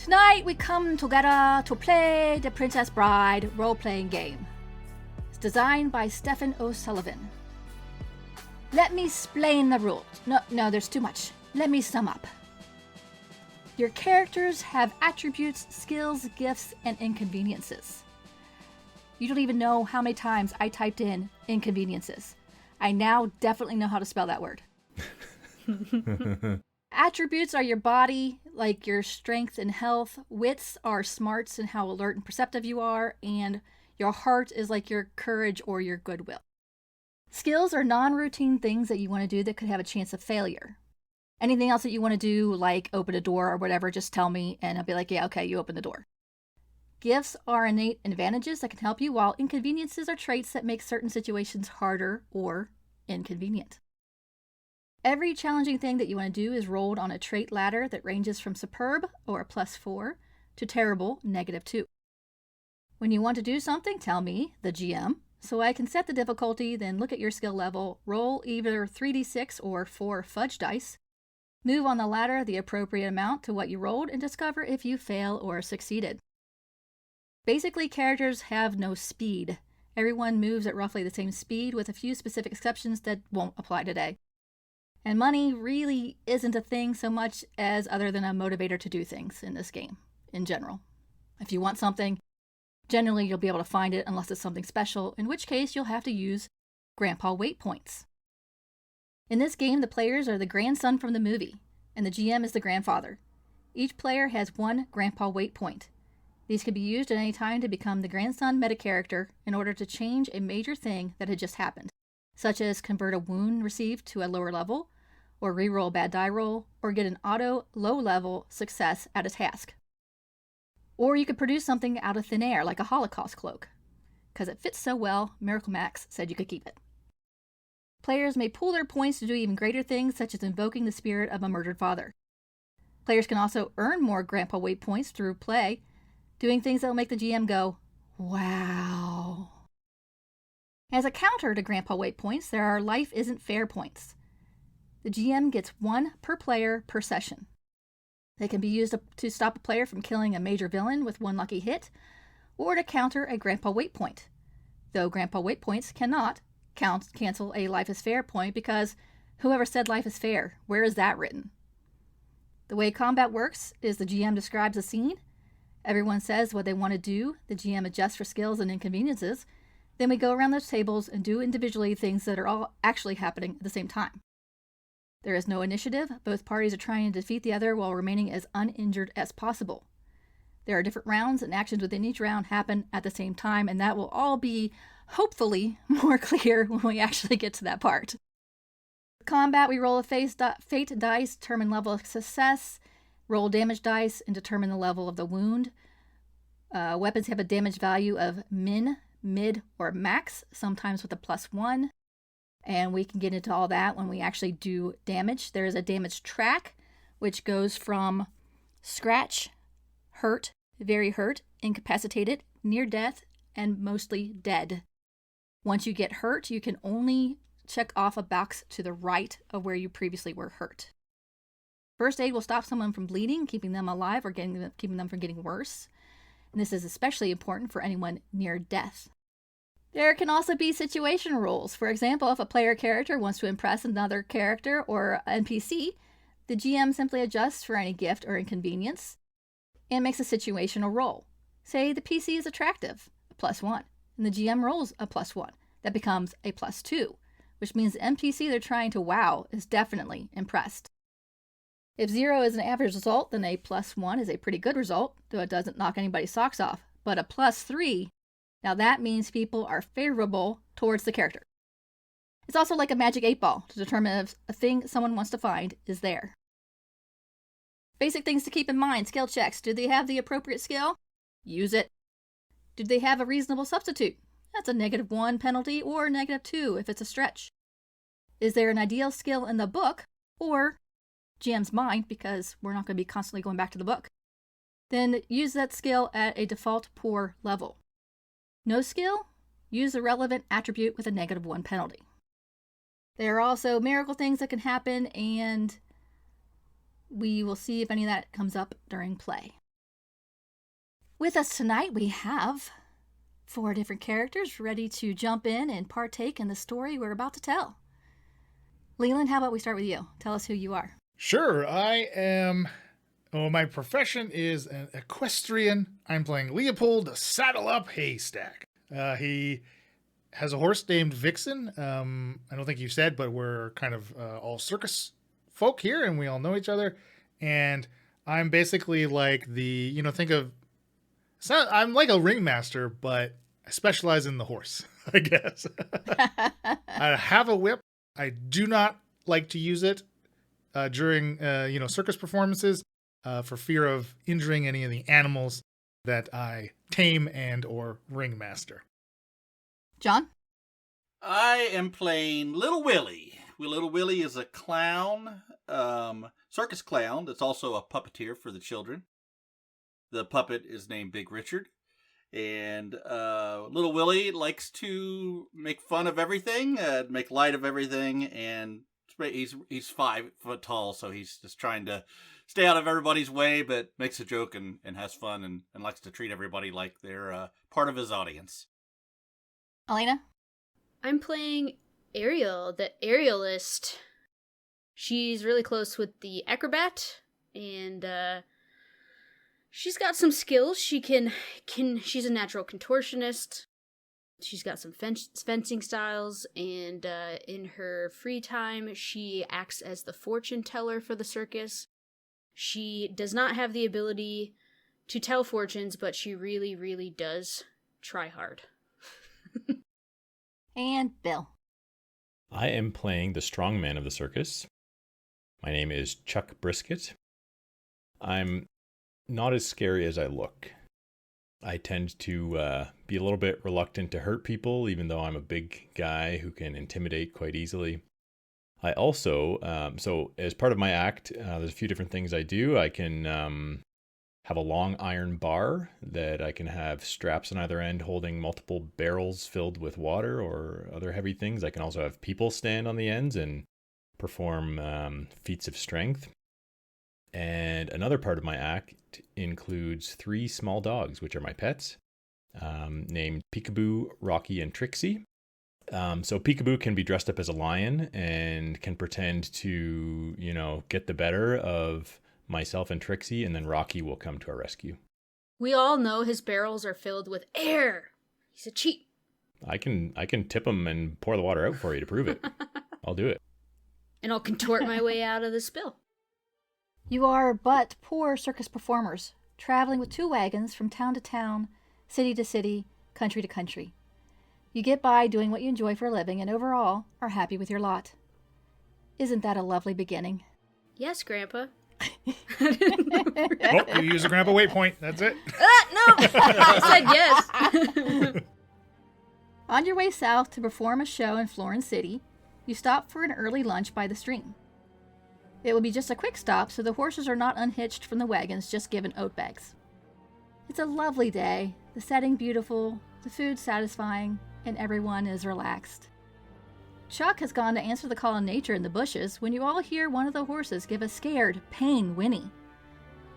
Tonight we come together to play the Princess Bride role-playing game. It's designed by Stephen O'Sullivan. Let me explain the rules. No, there's too much. Let me sum up. Your characters have attributes, skills, gifts, and inconveniences. You don't even know how many times I typed in inconveniences. I now definitely know how to spell that word. Attributes are your body, like your strength and health. Wits are smarts and how alert and perceptive you are. And your heart is like your courage or your goodwill. Skills are non-routine things that you want to do that could have a chance of failure. Anything else that you want to do, like open a door or whatever, just tell me and I'll be like, yeah, okay, you open the door. Gifts are innate advantages that can help you, while inconveniences are traits that make certain situations harder or inconvenient. Every challenging thing that you want to do is rolled on a trait ladder that ranges from superb, or a +4, to terrible, -2. When you want to do something, tell me, the GM, so I can set the difficulty, then look at your skill level, roll either 3d6 or 4 fudge dice, move on the ladder the appropriate amount to what you rolled, and discover if you fail or succeeded. Basically, characters have no speed. Everyone moves at roughly the same speed, with a few specific exceptions that won't apply today. And money really isn't a thing so much as other than a motivator to do things in this game, in general. If you want something, generally you'll be able to find it unless it's something special, in which case you'll have to use grandpa weight points. In this game, the players are the grandson from the movie, and the GM is the grandfather. Each player has 1 grandpa weight point. These can be used at any time to become the grandson meta character in order to change a major thing that had just happened, such as convert a wound received to a lower level, or reroll a bad die roll, or get an auto low-level success at a task. Or you could produce something out of thin air, like a Holocaust cloak. Because it fits so well, Miracle Max said you could keep it. Players may pool their points to do even greater things, such as invoking the spirit of a murdered father. Players can also earn more grandpa weight points through play, doing things that will make the GM go, wow. As a counter to grandpa weight points, there are life isn't fair points. The GM gets 1 per player per session. They can be used to stop a player from killing a major villain with 1 lucky hit, or to counter a grandpa weight point, though grandpa weight points cannot cancel a life is fair point, because whoever said life is fair, where is that written? The way combat works is the GM describes a scene, everyone says what they want to do, the GM adjusts for skills and inconveniences, then we go around those tables and do individually things that are all actually happening at the same time. There is no initiative. Both parties are trying to defeat the other while remaining as uninjured as possible. There are different rounds, and actions within each round happen at the same time, and that will all be, hopefully, more clear when we actually get to that part. For combat, we roll a fate dice, determine level of success, roll damage dice, and determine the level of the wound. Weapons have a damage value of min, mid, or max, sometimes with a +1. And we can get into all that when we actually do damage. There is a damage track, which goes from scratch, hurt, very hurt, incapacitated, near death, and mostly dead. Once you get hurt, you can only check off a box to the right of where you previously were hurt. First aid will stop someone from bleeding, keeping them alive, or keeping them from getting worse. And this is especially important for anyone near death. There can also be situation rules. For example, if a player character wants to impress another character or NPC, the GM simply adjusts for any gift or inconvenience and makes a situational roll. Say the PC is attractive, a +1, and the GM rolls a +1. That becomes a +2, which means the NPC they're trying to wow is definitely impressed. If 0 is an average result, then a +1 is a pretty good result, though it doesn't knock anybody's socks off. But a +3, now that means people are favorable towards the character. It's also like a magic 8-ball to determine if a thing someone wants to find is there. Basic things to keep in mind: skill checks. Do they have the appropriate skill? Use it. Do they have a reasonable substitute? That's a -1 penalty, or -2 if it's a stretch. Is there an ideal skill in the book, or GM's mind, because we're not going to be constantly going back to the book? Then use that skill at a default poor level. No skill? Use the relevant attribute with a -1 penalty. There are also miracle things that can happen, and we will see if any of that comes up during play. With us tonight, we have 4 different characters ready to jump in and partake in the story we're about to tell. Leland, how about we start with you? Tell us who you are. Sure, I am... Oh, my profession is an equestrian. I'm playing Leopold Saddle Up Haystack. He has a horse named Vixen. I don't think you said, but we're kind of all circus folk here, and we all know each other. And I'm basically like think of... I'm like a ringmaster, but I specialize in the horse, I guess. I have a whip. I do not like to use it during, circus performances for fear of injuring any of the animals that I tame and or ringmaster. John? I am playing Little Willie. Little Willie is a clown, circus clown that's also a puppeteer for the children. The puppet is named Big Richard. And Little Willie likes to make fun of everything, make light of everything, and he's 5 foot tall, so he's just trying to stay out of everybody's way, but makes a joke and has fun and likes to treat everybody like they're part of his audience. Alana? I'm playing Ariel, the aerialist. She's really close with the acrobat, and she's got some skills. She's a natural contortionist. She's got some fencing styles, and in her free time, she acts as the fortune teller for the circus. She does not have the ability to tell fortunes, but she really, really does try hard. And Bill. I am playing the strongman of the circus. My name is Chuck Brisket. I'm not as scary as I look. I tend to be a little bit reluctant to hurt people, even though I'm a big guy who can intimidate quite easily. I also, so as part of my act, there's a few different things I do. I can have a long iron bar that I can have straps on either end holding multiple barrels filled with water or other heavy things. I can also have people stand on the ends and perform feats of strength. And another part of my act includes 3 small dogs, which are my pets, named Peekaboo, Rocky, and Trixie. So Peekaboo can be dressed up as a lion and can pretend to, get the better of myself and Trixie, and then Rocky will come to our rescue. We all know his barrels are filled with air. He's a cheat. I can tip him and pour the water out for you to prove it. I'll do it. And I'll contort my way out of the spill. You are but poor circus performers, traveling with 2 wagons from town to town, city to city, country to country. You get by doing what you enjoy for a living and overall are happy with your lot. Isn't that a lovely beginning? Yes, Grandpa. You use a grandpa waypoint. That's it. No! I said yes. On your way south to perform a show in Florence City, you stop for an early lunch by the stream. It will be just a quick stop, so the horses are not unhitched from the wagons, just given oat bags. It's a lovely day, the setting beautiful, the food satisfying, and everyone is relaxed. Chuck has gone to answer the call of nature in the bushes when you all hear one of the horses give a scared, pain whinny.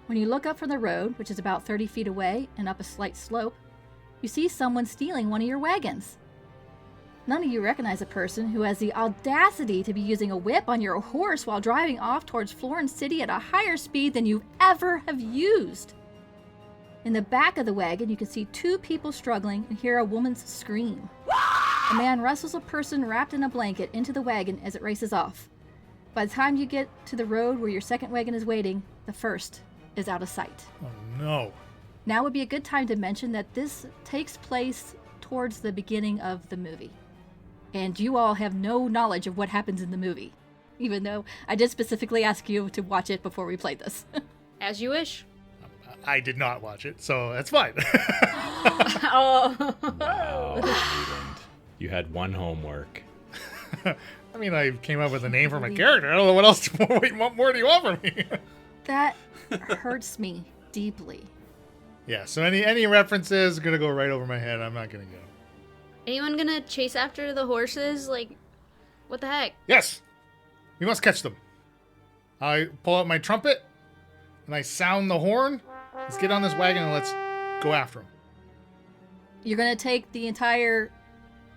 When you look up from the road, which is about 30 feet away and up a slight slope, you see someone stealing one of your wagons. None of you recognize a person who has the audacity to be using a whip on your horse while driving off towards Florence City at a higher speed than you ever have used. In the back of the wagon, you can see 2 people struggling and hear a woman's scream. A man wrestles a person wrapped in a blanket into the wagon as it races off. By the time you get to the road where your second wagon is waiting, the first is out of sight. Oh, no. Now would be a good time to mention that this takes place towards the beginning of the movie. And you all have no knowledge of what happens in the movie, even though I did specifically ask you to watch it before we played this. As you wish. I did not watch it, so that's fine. Oh. Wow, Leland. You had one homework. I mean, I came up with a name for my character. I don't know what else. What more do you want from me? That hurts me deeply. Yeah, so any references are going to go right over my head. I'm not going to get them. Anyone gonna chase after the horses? Like, what the heck? Yes! We must catch them. I pull out my trumpet, and I sound the horn. Let's get on this wagon and let's go after him. You're going to take the entire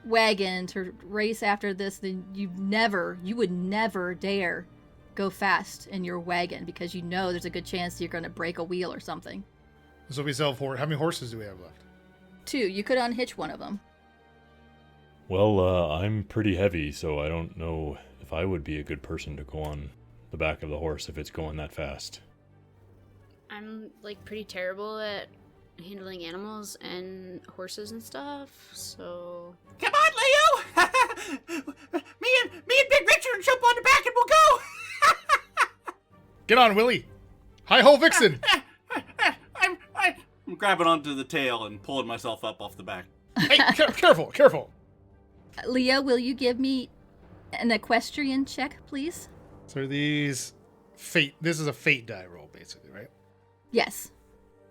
wagon to race after this, then you would never dare go fast in your wagon because you know there's a good chance you're going to break a wheel or something. So we sell for how many horses do we have left? 2. You could unhitch one of them. Well, I'm pretty heavy, so I don't know if I would be a good person to go on the back of the horse if it's going that fast. I'm like pretty terrible at handling animals and horses and stuff, so... Come on, Leo! me and Big Richard jump on the back and we'll go! Get on, Willie! Hi-ho, Vixen! I'm grabbing onto the tail and pulling myself up off the back. Hey, careful! Leo, will you give me an equestrian check, please? So these fate... This is a fate die roll, basically, right? Yes.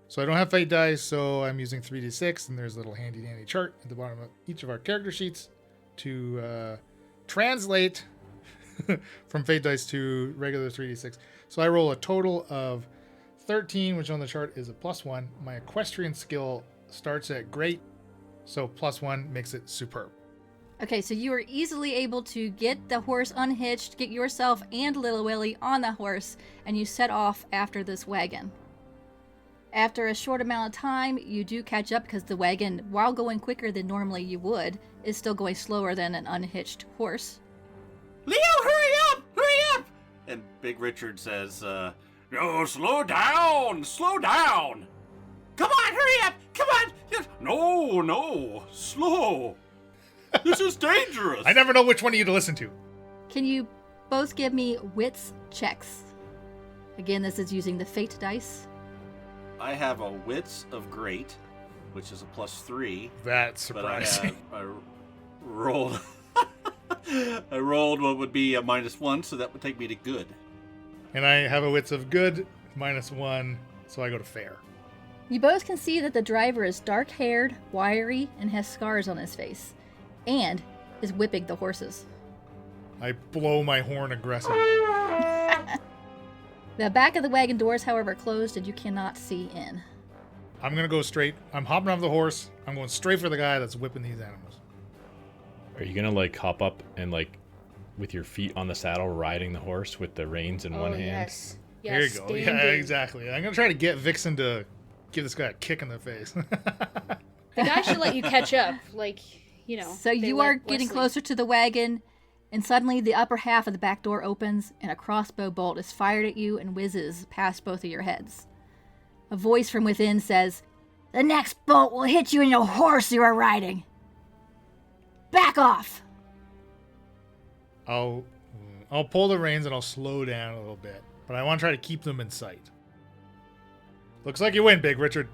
So I don't have fate dice, so I'm using 3d6, and there's a little handy-dandy chart at the bottom of each of our character sheets to translate from fate dice to regular 3d6. So I roll a total of 13, which on the chart is a +1. My equestrian skill starts at great, so +1 makes it superb. Okay, so you are easily able to get the horse unhitched, get yourself and Little Willie on the horse, and you set off after this wagon. After a short amount of time, you do catch up because the wagon, while going quicker than normally you would, is still going slower than an unhitched horse. Leo, hurry up! Hurry up! And Big Richard says, no, slow down! Slow down! Come on, hurry up! Come on! No, slow! This is dangerous! I never know which one of you to listen to. Can you both give me wits checks? Again, this is using the fate dice. I have a Wits of Great, which is a +3. That's But surprising. I rolled... I rolled what would be a -1, so that would take me to good. And I have a wits of good, -1, so I go to fair. You both can see that the driver is dark-haired, wiry, and has scars on his face, and is whipping the horses. I blow my horn aggressively. The back of the wagon doors, however, are closed and you cannot see in. I'm going to go straight. I'm hopping off the horse. I'm going straight for the guy that's whipping these animals. Are you gonna like hop up and like with your feet on the saddle riding the horse with the reins in one hand? Yes. Here you go. Yeah, exactly. I'm going to try to get Vixen to give this guy a kick in the face. The guy should let you catch up, like, you know. So you are getting closer to the wagon, and suddenly the upper half of the back door opens, and a crossbow bolt is fired at you and whizzes past both of your heads. A voice from within says, "The next bolt will hit you in your horse you are riding. Back off!" I'll pull the reins and I'll slow down a little bit, but I want to try to keep them in sight. Looks like you win, Big Richard.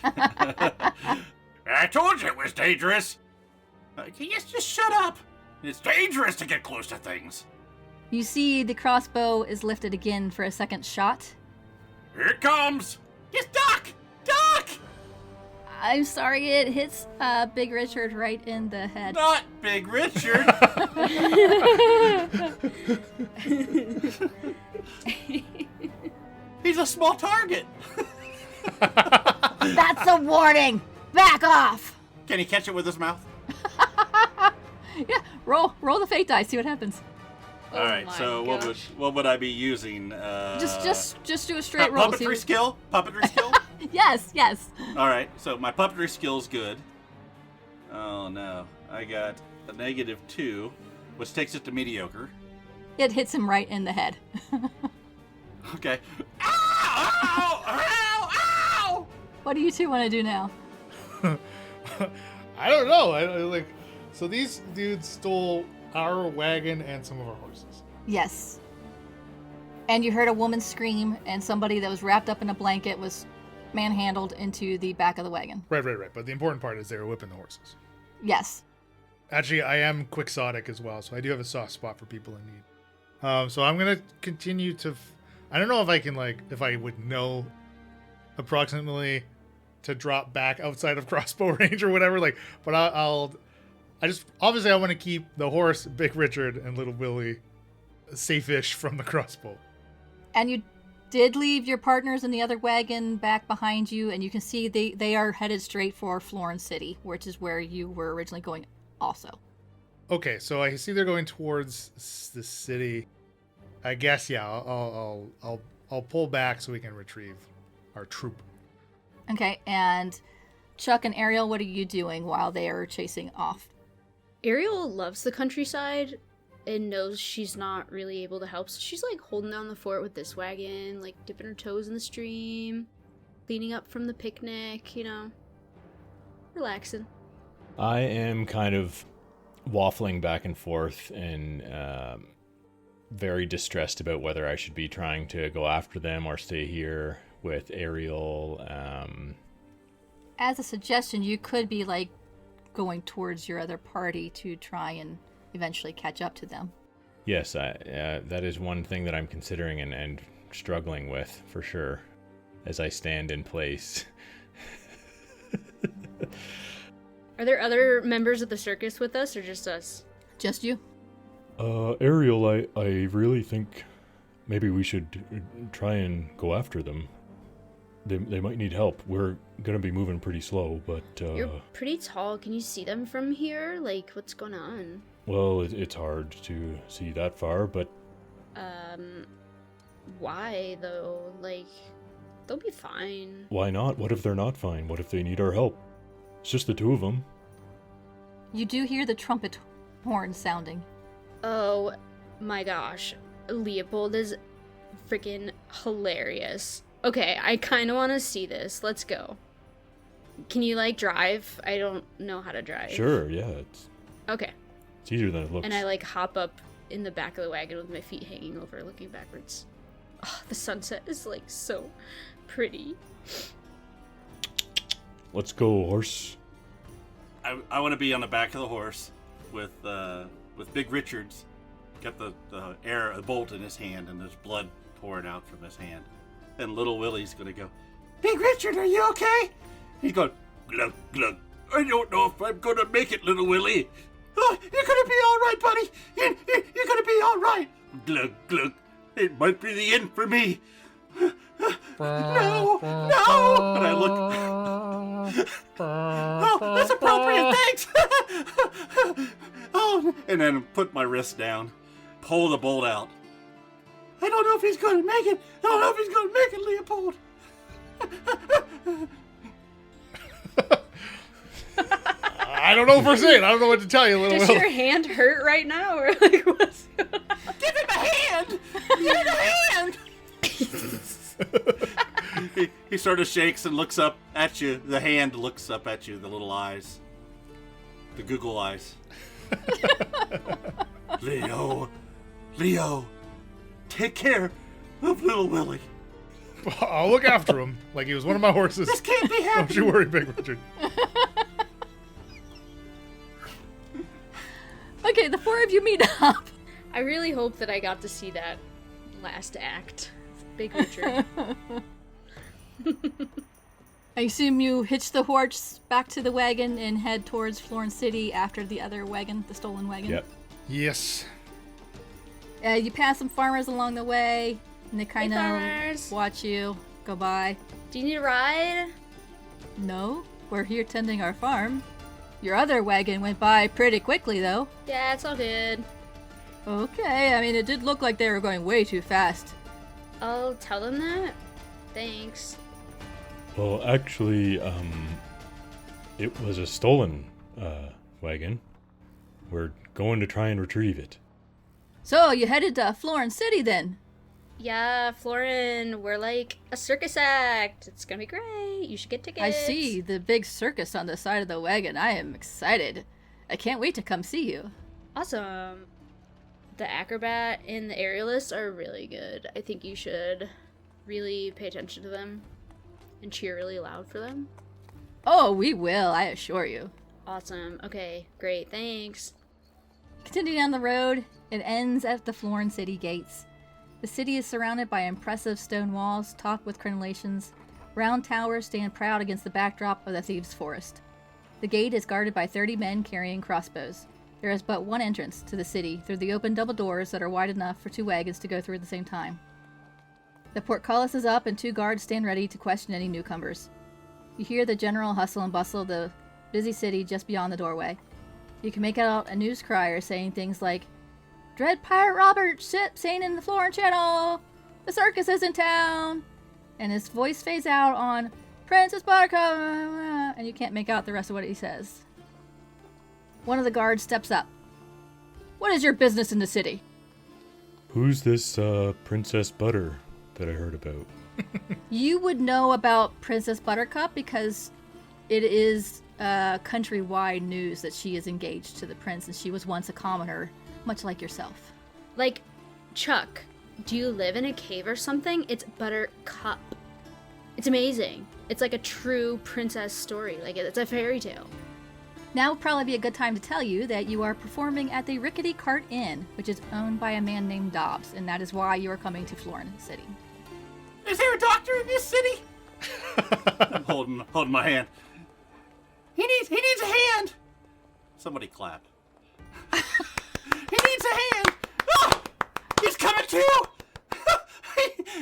I told you it was dangerous. Yes, just shut up. It's dangerous to get close to things. You see the crossbow is lifted again for a second shot. Here it comes. Just duck! Duck! I'm sorry, it hits Big Richard right in the head. Not Big Richard. He's a small target. That's a warning! Back off! Can he catch it with his mouth? Yeah, roll the fate dice, see what happens. All right, so what would I be using? Just do a straight roll. Puppetry skill? Puppetry skill? Yes. All right, so my puppetry skill's good. Oh no, I got a -2, which takes it to mediocre. It hits him right in the head. Okay. Ow! Ow! Ow! Ow! What do you two want to do now? I don't know. So these dudes stole our wagon and some of our horses. Yes. And you heard a woman scream, and somebody that was wrapped up in a blanket was manhandled into the back of the wagon. Right. But the important part is they were whipping the horses. Yes. Actually, I am quixotic as well, so I do have a soft spot for people in need. So I'm going to continue to... I don't know if I can, if I would know approximately to drop back outside of crossbow range or whatever, but I just... Obviously, I want to keep the horse, Big Richard, and Little Willie safe-ish from the crossbow. And you did leave your partners in the other wagon back behind you, and you can see they are headed straight for Florence City, which is where you were originally going also. Okay, so I see they're going towards the city. I guess, yeah, I'll pull back so we can retrieve our troop. Okay, and Chuck and Ariel, what are you doing while they are chasing off? Ariel loves the countryside and knows she's not really able to help, so she's like holding down the fort with this wagon, like dipping her toes in the stream, cleaning up from the picnic, you know, relaxing. I am kind of waffling back and forth and very distressed about whether I should be trying to go after them or stay here with Ariel. As a suggestion, you could be like going towards your other party to try and eventually catch up to them. Yes, that is one thing that I'm considering and struggling with for sure as I stand in place. Are there other members of the circus with us or just us? Just you? Ariel, I really think maybe we should try and go after them. They might need help. We're gonna be moving pretty slow, but You're pretty tall. Can you see them from here? Like, what's going on? well, it's hard to see that far, but Why though? Like, they'll be fine. why not? What if they're not fine? What if they need our help? It's just the two of them. You do hear the trumpet horn sounding. Oh my gosh. Leopold is freaking hilarious. Okay, I kind of want to see this. Let's go. Can you, like, drive? I don't know how to drive. Sure, yeah, it's Okay. easier than it looks. And I, like, hop up in the back of the wagon with my feet hanging over, looking backwards. Oh, the sunset is, like, so pretty. Let's go, horse. I want to be on the back of the horse with Big Richard's got the bolt in his hand and there's blood pouring out from his hand. And little Willie's gonna go, Big Richard, are you okay? He's going, glug, glug. I don't know if I'm gonna make it, little Willie. Oh, you're gonna be all right, buddy. You're gonna be all right. Glug, glug. It might be the end for me. No. And I look. Oh, that's appropriate. Thanks. Oh, and then put my wrist down, pull the bolt out. I don't know if he's going to make it. I don't know if he's going to make it, Leopold. I don't know for saying. I don't know what to tell you, little Does Will. your hand hurt right now? Or, like, what's going on? Give him a hand. Give him a hand. He sort of shakes and looks up at you. The hand looks up at you, the little eyes. The Google eyes. Leo, take care of little Willie. I'll look after him like he was one of my horses. This can't be Don't happening. you worry, Big Richard. Okay, the four of you meet up. I really hope that I got to see that last act. Big Richard. I assume you hitch the horse back to the wagon and head towards Florence City after the other wagon, the stolen wagon. Yep. Yes. You pass some farmers along the way, and they kind farmers. of watch you go by. Do you need a ride? No, we're here tending our farm. Your other wagon went by pretty quickly, though. Yeah, it's all good. Okay, I mean, it did look like they were going way too fast. I'll tell them that. Thanks. Well, actually, it was a stolen wagon. We're going to try and retrieve it. So, you headed to Florence City, then? Yeah, Florin, we're like a circus act. It's gonna be great. You should get tickets. I see the big circus on the side of the wagon. I am excited. I can't wait to come see you. Awesome. The acrobat and the aerialist are really good. I think you should really pay attention to them and cheer really loud for them. Oh, we will, I assure you. Awesome. Okay, great. Thanks. Continuing down the road, it ends at the Florence City gates. The city is surrounded by impressive stone walls topped with crenellations. Round towers stand proud against the backdrop of the thieves' forest. The gate is guarded by 30 men carrying crossbows. There is but one entrance to the city through the open double doors that are wide enough for two wagons to go through at the same time. The portcullis is up and 2 guards stand ready to question any newcomers. You hear the general hustle and bustle of the busy city just beyond the doorway. You can make out a news crier saying things like, "Dread Pirate Robert ship sailing in the Florin Channel! The circus is in town!" And his voice fades out on "Princess Buttercup," and you can't make out the rest of what he says. One of the guards steps up. "What is your business in the city?" Who's this Princess Butter that I heard about? You would know about Princess Buttercup because it is countrywide news that she is engaged to the prince, and she was once a commoner, much like yourself. Like, Chuck, do you live in a cave or something? It's Buttercup. It's amazing. It's like a true princess story. Like, it's a fairy tale. Now would probably be a good time to tell you that you are performing at the Rickety Cart Inn, which is owned by a man named Dobbs, and that is why you are coming to Florin City. Is there a doctor in this city? I'm holding my hand. He needs a hand. Somebody clap. He needs a hand. Oh, he's coming too.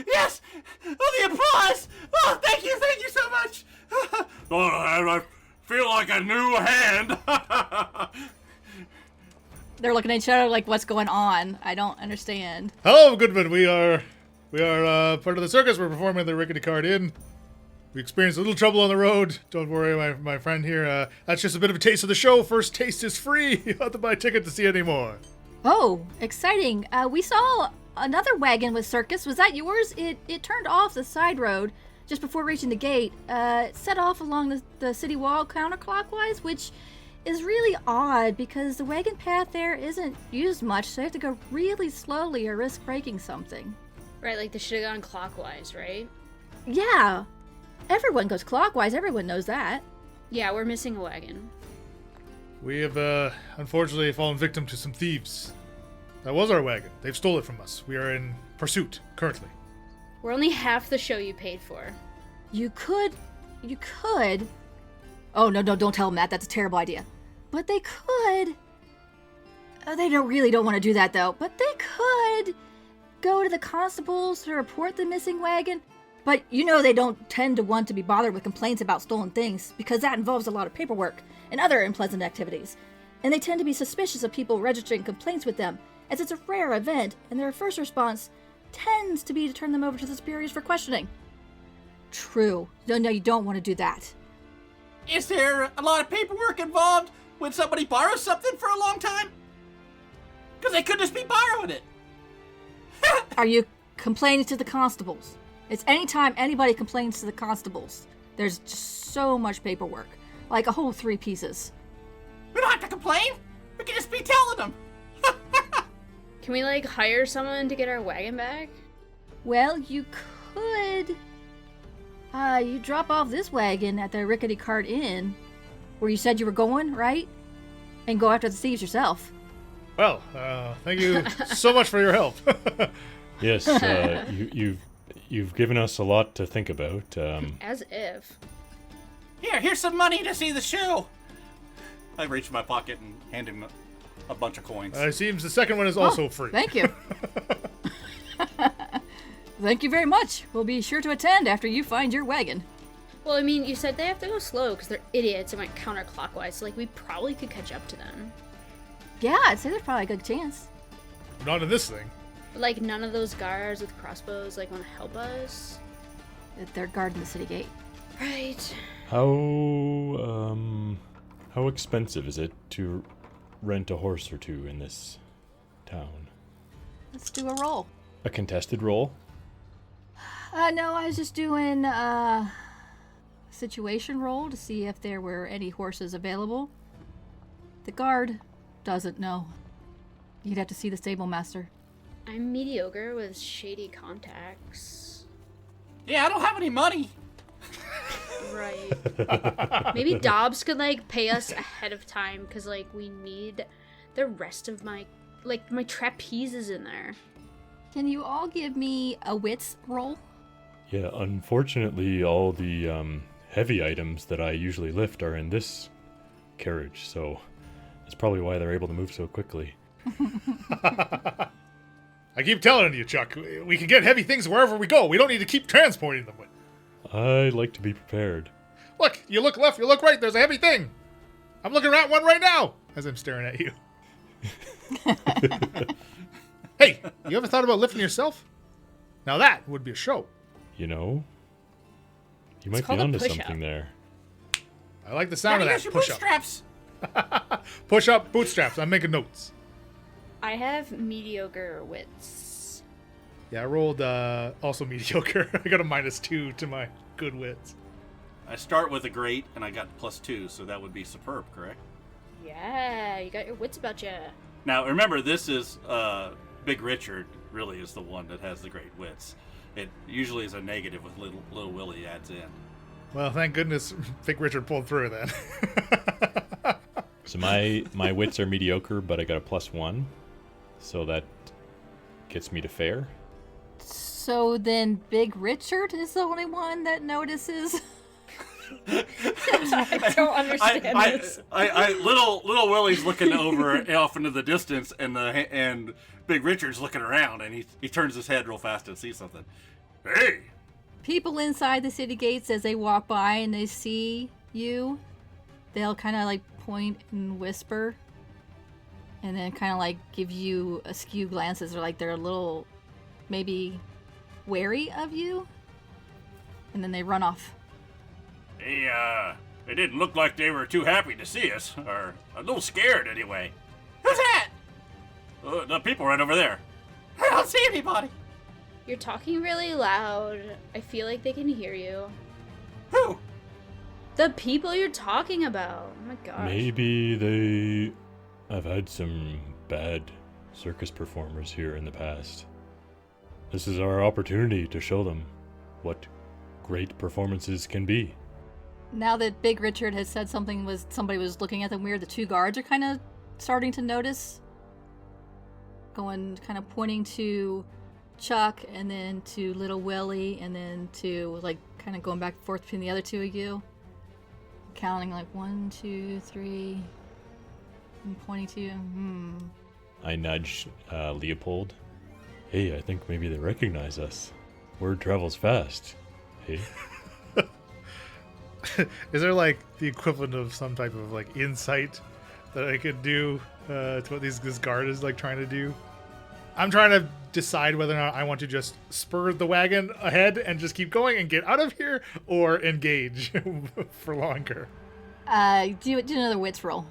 Yes. Oh, the applause. Oh, thank you so much. Oh, I feel like a new hand. They're looking at each other like, what's going on? I don't understand. Hello, Goodman. We are part of the circus. We're performing at the Rickety Cart Inn. We experienced a little trouble on the road. Don't worry, my friend here. That's just a bit of a taste of the show. First taste is free. You don't have to buy a ticket to see any more. Oh, exciting. We saw another wagon with circus. Was that yours? It turned off the side road just before reaching the gate. It set off along the city wall counterclockwise, which is really odd because the wagon path there isn't used much, so you have to go really slowly or risk breaking something. Right, like they should have gone clockwise, right? Yeah. Everyone goes clockwise. Everyone knows that. Yeah, we're missing a wagon. We have, unfortunately fallen victim to some thieves. That was our wagon. They've stole it from us. We are in pursuit, currently. We're only half the show you paid for. You could. Oh, no, don't tell them that. That's a terrible idea. But they could. They don't want to do that, though. But they could go to the constables to report the missing wagon. But you know they don't tend to want to be bothered with complaints about stolen things, because that involves a lot of paperwork and other unpleasant activities. And they tend to be suspicious of people registering complaints with them, as it's a rare event, and their first response tends to be to turn them over to the superiors for questioning. True. No, you don't want to do that. Is there a lot of paperwork involved when somebody borrows something for a long time? Because they could just be borrowing it. Are you complaining to the constables? It's anytime anybody complains to the constables. There's just so much paperwork. Like a whole 3 pieces. We don't have to complain. We can just be telling them. Can we, like, hire someone to get our wagon back? Well, you could. You drop off this wagon at the Rickety Cart Inn, where you said you were going, right? And go after the thieves yourself. Well, thank you so much for your help. Yes, you've given us a lot to think about. As if. Here's some money to see the show. I reach in my pocket and hand him a bunch of coins. It seems the second one is also free. Thank you. Thank you very much. We'll be sure to attend after you find your wagon. Well, I mean, you said they have to go slow because they're idiots and went counterclockwise, so, like, we probably could catch up to them. Yeah, I'd say there's probably a good chance. Not in this thing. But, like, none of those guards with crossbows, like, want to help us. They're guarding the city gate. Right. How expensive is it to rent a horse or two in this town? Let's do a roll. A contested roll? No, I was just doing a situation roll to see if there were any horses available. The guard doesn't know. You'd have to see the stable master. I'm mediocre with shady contacts. Yeah, I don't have any money. Right. Maybe Dobbs could, like, pay us ahead of time, because, like, we need the rest of my trapeze is in there. Can you all give me a wits roll? Yeah, unfortunately, all the heavy items that I usually lift are in this carriage, so that's probably why they're able to move so quickly. I I keep telling you, Chuck, we can get heavy things wherever we go. We don't need to keep transporting them. I like to be prepared. Look, you look left, you look right, there's a heavy thing. I'm looking at one right now as I'm staring at you. Hey, you ever thought about lifting yourself? Now that would be a show. You know, you might be called a onto push-up. something there. I like the sound of Gotta that. use your Push up. bootstraps. Push up, bootstraps. I'm making notes. I have mediocre wits. Yeah, I rolled also mediocre. I got a -2 to my good wits. I start with a great, and I got +2, so that would be superb, correct? Yeah, you got your wits about you. Now, remember, this is Big Richard really is the one that has the great wits. It usually is a negative with little Willie adds in. Well, thank goodness Big Richard pulled through then. So my wits are mediocre, but I got a +1, so that gets me to fair. So then Big Richard is the only one that notices? I don't understand this. Little Willie's looking over off into the distance, and Big Richard's looking around, and he turns his head real fast and sees something. Hey! People inside the city gates, as they walk by and they see you, they'll kind of like point and whisper, and then kind of like give you askew glances, or like they're a little maybe wary of you, and then they run off. They didn't look like they were too happy to see us, or a little scared anyway. Who's that? The people right over there. I don't see anybody. You're talking really loud. I feel like they can hear you. Who? The people you're talking about. Oh my gosh. Maybe they have had some bad circus performers here in the past. This is our opportunity to show them what great performances can be. Now that Big Richard has said somebody was looking at them weird, the two guards are kind of starting to notice, kind of pointing to Chuck, and then to Little Willie, and then to like kind of going back and forth between the other two of you, counting like 1, 2, 3, and pointing to you. I nudge Leopold. Hey, I think maybe they recognize us. Word travels fast. Hey. Is there like the equivalent of some type of like insight that I could do to what this guard is like trying to do? I'm trying to decide whether or not I want to just spur the wagon ahead and just keep going and get out of here, or engage for longer. Do another wits roll.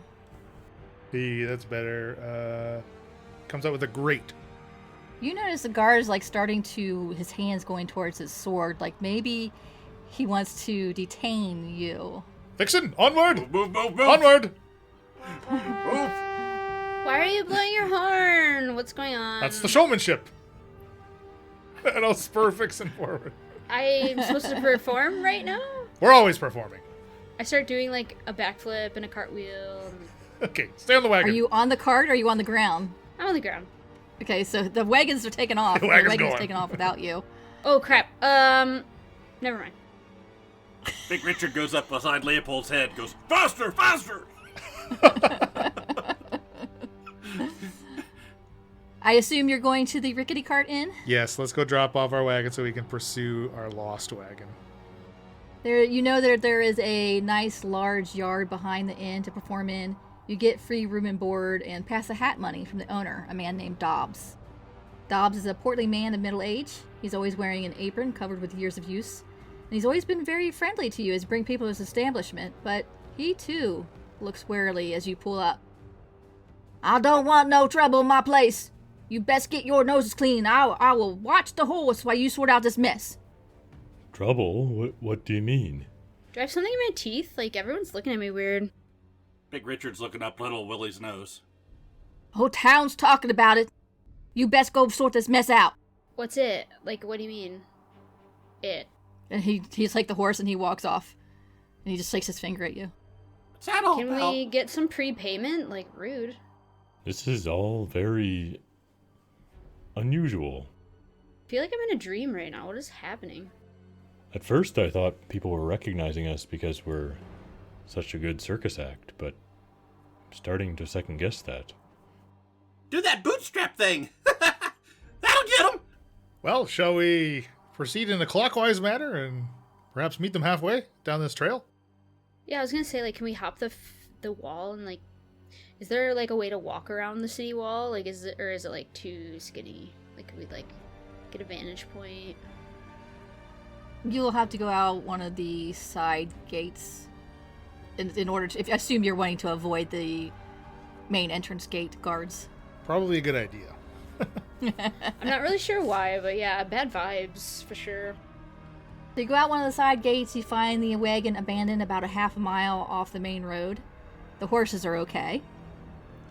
That's better. Comes out with a great. You notice the guard is like starting to, his hands going towards his sword, like maybe he wants to detain you. Vixen, onward! Move! Onward! Move! Why are you blowing your horn? What's going on? That's the showmanship. And I'll spur Vixen forward. I'm supposed to perform right now? We're always performing. I start doing like a backflip and a cartwheel. Okay, stay on the wagon. Are you on the cart or are you on the ground? I'm on the ground. Okay, so the wagons are taking off. The The wagon's wagon's going. taking off without you. Oh crap. Never mind. Big Richard goes up beside Leopold's head, goes, faster! I assume you're going to the rickety cart inn? Yes, let's go drop off our wagon so we can pursue our lost wagon. There is a nice large yard behind the inn to perform in. You get free room and board and pass the hat money from the owner, a man named Dobbs. Dobbs is a portly man of middle age. He's always wearing an apron covered with years of use. And he's always been very friendly to you as you bring people to his establishment, but he too looks warily as you pull up. I don't want no trouble in my place. You best get your noses clean. I will watch the horse while you sort out this mess. Trouble? What do you mean? Do I have something in my teeth? Like everyone's looking at me weird. Big Richard's looking up Little Willie's nose. Whole town's talking about it. You best go sort this mess out. What's it? Like, what do you mean? It. And he's like the horse and he walks off. And he just shakes his finger at you. What's that all Can about? we get some prepayment? Like, rude. This is all very unusual. I feel like I'm in a dream right now. What is happening? At first I thought people were recognizing us because we're such a good circus act, but I'm starting to second guess that. Do that bootstrap thing! That'll Well, shall we proceed in a clockwise manner and perhaps meet them halfway down this trail? Yeah, I was gonna say, like, can we hop the wall and, like, is there, like, a way to walk around the city wall? Like, is it like, too skinny? Like, could we, like, get a vantage point? You'll have to go out one of the side gates in order to, if I assume you're wanting to avoid the main entrance gate guards. Probably a good idea. I'm not really sure why, but yeah, bad vibes, for sure. So you go out one of the side gates, you find the wagon abandoned about a half a mile off the main road. The horses are okay,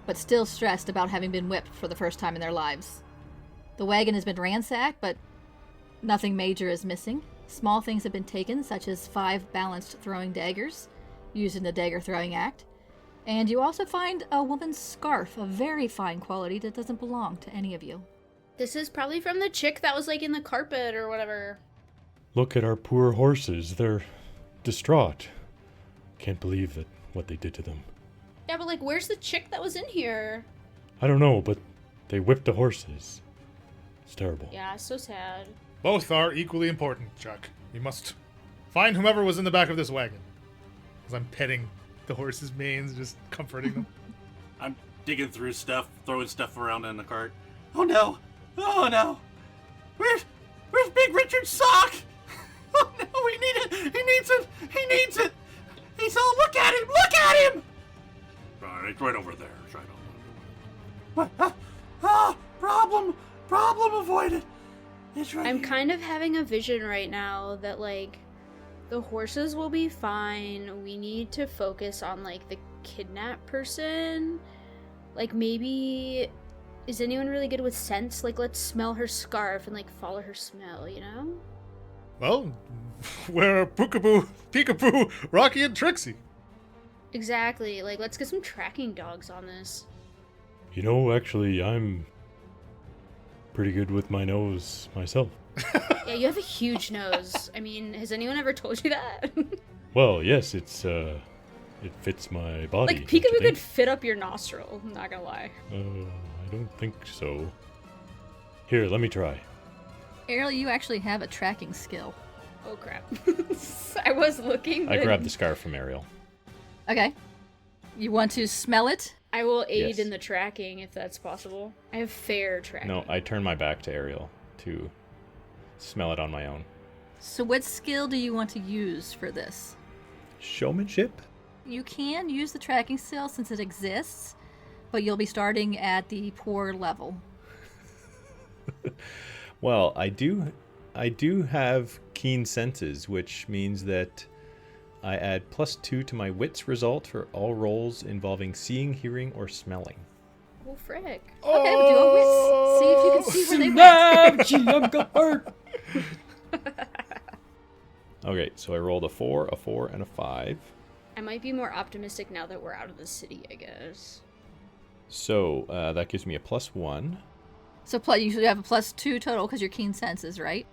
but still stressed about having been whipped for the first time in their lives. The wagon has been ransacked, but nothing major is missing. Small things have been taken, such as 5 balanced throwing daggers, used in the dagger throwing act. And you also find a woman's scarf of very fine quality that doesn't belong to any of you. This is probably from the chick that was, like, in the carpet or whatever. Look at our poor horses. They're distraught. Can't believe that what they did to them. Yeah, but, like, where's the chick that was in here? I don't know, but they whipped the horses. It's terrible. Yeah, so sad. Both are equally important, Chuck. You must find whomever was in the back of this wagon. As I'm petting the horses' manes, just comforting them. I'm digging through stuff, throwing stuff around in the cart. Oh no! Oh no! Where's Big Richard's sock? Oh no, we need it! He needs it! He needs it! He's all, look at him! Look at him! It's right over there. It's right over there. What? Problem avoided. It's right I'm here. kind of having a vision right now that, like, the horses will be fine. We need to focus on, like, the kidnapped person. Like, maybe... Is anyone really good with scents? Like, let's smell her scarf and, like, follow her smell, you know? Well, we're Peekaboo, Rocky, and Trixie. Exactly. Like, let's get some tracking dogs on this. You know, actually, I'm pretty good with my nose myself. Yeah, you have a huge nose. I mean, has anyone ever told you that? Well, yes, it fits my body. Like, don't you Peekaboo think? could fit up your nostril, I'm not gonna lie. I don't think so. Here, let me try. Ariel, you actually have a tracking skill. Oh, crap. I was looking, I but grabbed the scarf from Ariel. Okay. You want to smell it? I will aid Yes. in the tracking if that's possible. I have fair tracking. No, I turn my back to Ariel to smell it on my own. So what skill do you want to use for this? Showmanship? You can use the tracking skill since it exists, but you'll be starting at the poor level. Well, I do have keen senses, which means that I add +2 to my wits result for all rolls involving seeing, hearing, or smelling. Well, frick. Okay, we'll do a wits. See if you can see where they went. Gee, I'm got hurt. Okay, so I rolled a 4, a 4, and a 5. I might be more optimistic now that we're out of the city, I guess. So that gives me a +1. So you should have a +2 total because you're keen senses, right?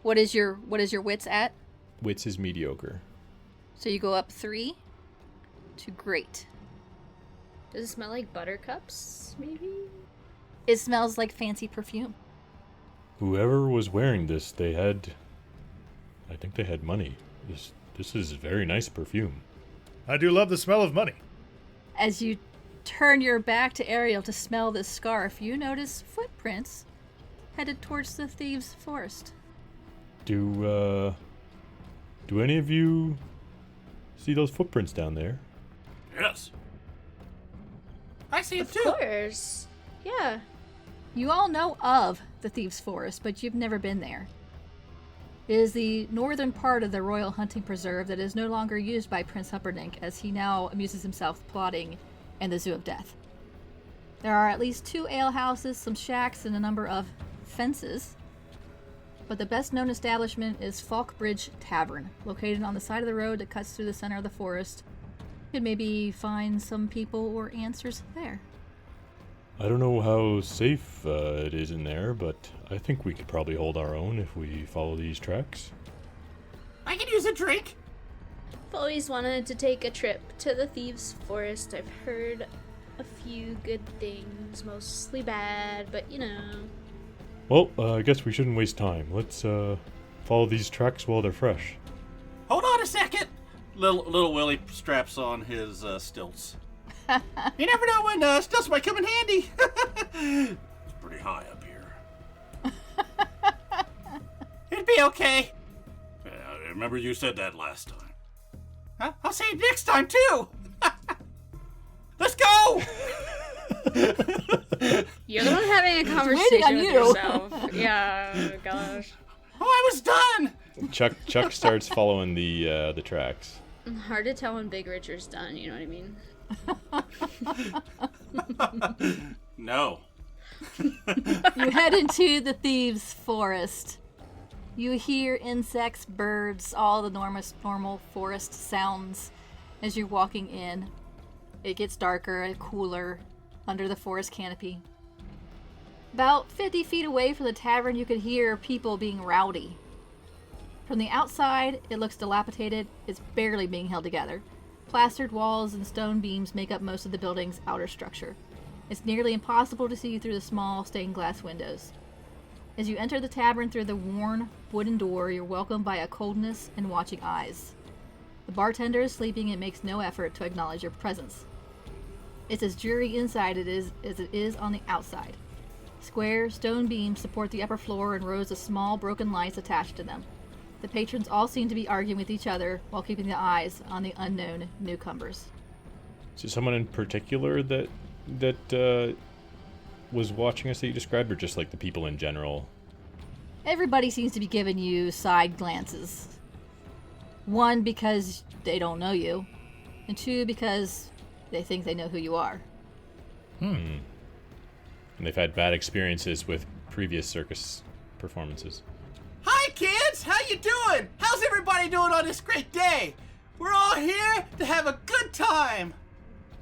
What is your wits at? Wits is mediocre. So you go up 3 to great. Does it smell like buttercups, maybe? It smells like fancy perfume. Whoever was wearing this, I think they had money. This is very nice perfume. I do love the smell of money. As you turn your back to Ariel to smell this scarf, you notice footprints headed towards the thieves' forest. Do any of you see those footprints down there? Yes. I see it Of too. course. Yeah. You all know of the thieves' forest, but you've never been there. It is the northern part of the Royal Hunting Preserve that is no longer used by Prince Humperdinck, as he now amuses himself plotting in the Zoo of Death. There are at least 2 alehouses, some shacks, and a number of fences. But the best known establishment is Falkbridge Tavern, located on the side of the road that cuts through the center of the forest. You could maybe find some people or answers there. I don't know how safe it is in there, but I think we could probably hold our own if we follow these tracks. I can use a drink. I've always wanted to take a trip to the thieves' forest. I've heard a few good things, mostly bad, but you know. Well, I guess we shouldn't waste time. Let's follow these tracks while they're fresh. Hold on a second. Little Willie straps on his stilts. You never know when stilts might come in handy. It's pretty high up here. It'd be okay. I remember you said that last time. Huh? I'll say it next time, too. Let's go! You're the one having a waiting conversation on with you. yourself. Yeah, gosh. Oh, I was done! Chuck starts following the tracks. Hard to tell when Big Richard's done, you know what I mean? No. You head into the thieves' forest. You hear insects, birds, all the normal forest sounds as you're walking in. It gets darker and cooler under the forest canopy. About 50 feet away from the tavern, you could hear people being rowdy. From the outside, it looks dilapidated. It's barely being held together. Plastered walls and stone beams make up most of the building's outer structure. It's nearly impossible to see through the small stained glass windows. As you enter the tavern through the worn wooden door, you're welcomed by a coldness and watching eyes. The bartender is sleeping and makes no effort to acknowledge your presence. It's as dreary inside as it is on the outside. Square stone beams support the upper floor and rows of small broken lights attached to them. The patrons all seem to be arguing with each other while keeping their eyes on the unknown newcomers. Is there someone in particular that was watching us that you described, or just like the people in general? Everybody seems to be giving you side glances. One, because they don't know you, and two, because they think they know who you are. And they've had bad experiences with previous circus performances. Hi, kids! How you doing? How's everybody doing on this great day? We're all here to have a good time.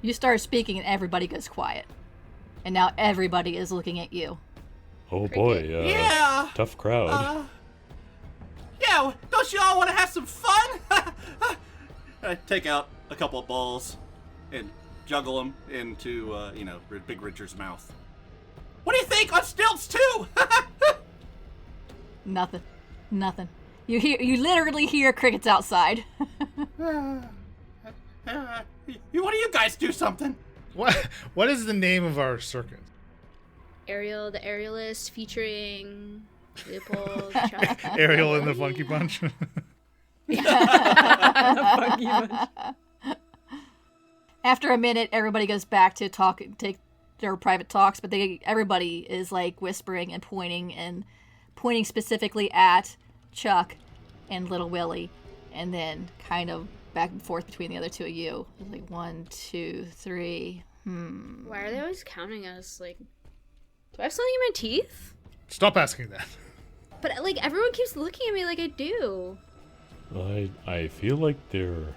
You start speaking and everybody goes quiet. And now everybody is looking at you. Oh boy, Yeah. tough crowd. Yeah, don't you all want to have some fun? I take out a couple of balls and juggle them into, Big Richard's mouth. What do you think on stilts, too? Nothing. You literally hear crickets outside. Why don't you guys do something? What is the name of our circus? Ariel the Aerialist featuring Leopold, Chuck. Ariel and the Funky Bunch. After a minute, everybody goes back to take their private talks, but everybody is like whispering and pointing specifically at Chuck and Little Willie, and then kind of back and forth between the other two of you. Like 1, 2, 3. Why are they always counting us? Like, do I have something in my teeth? Stop asking that. But like everyone keeps looking at me like I do. I feel like they're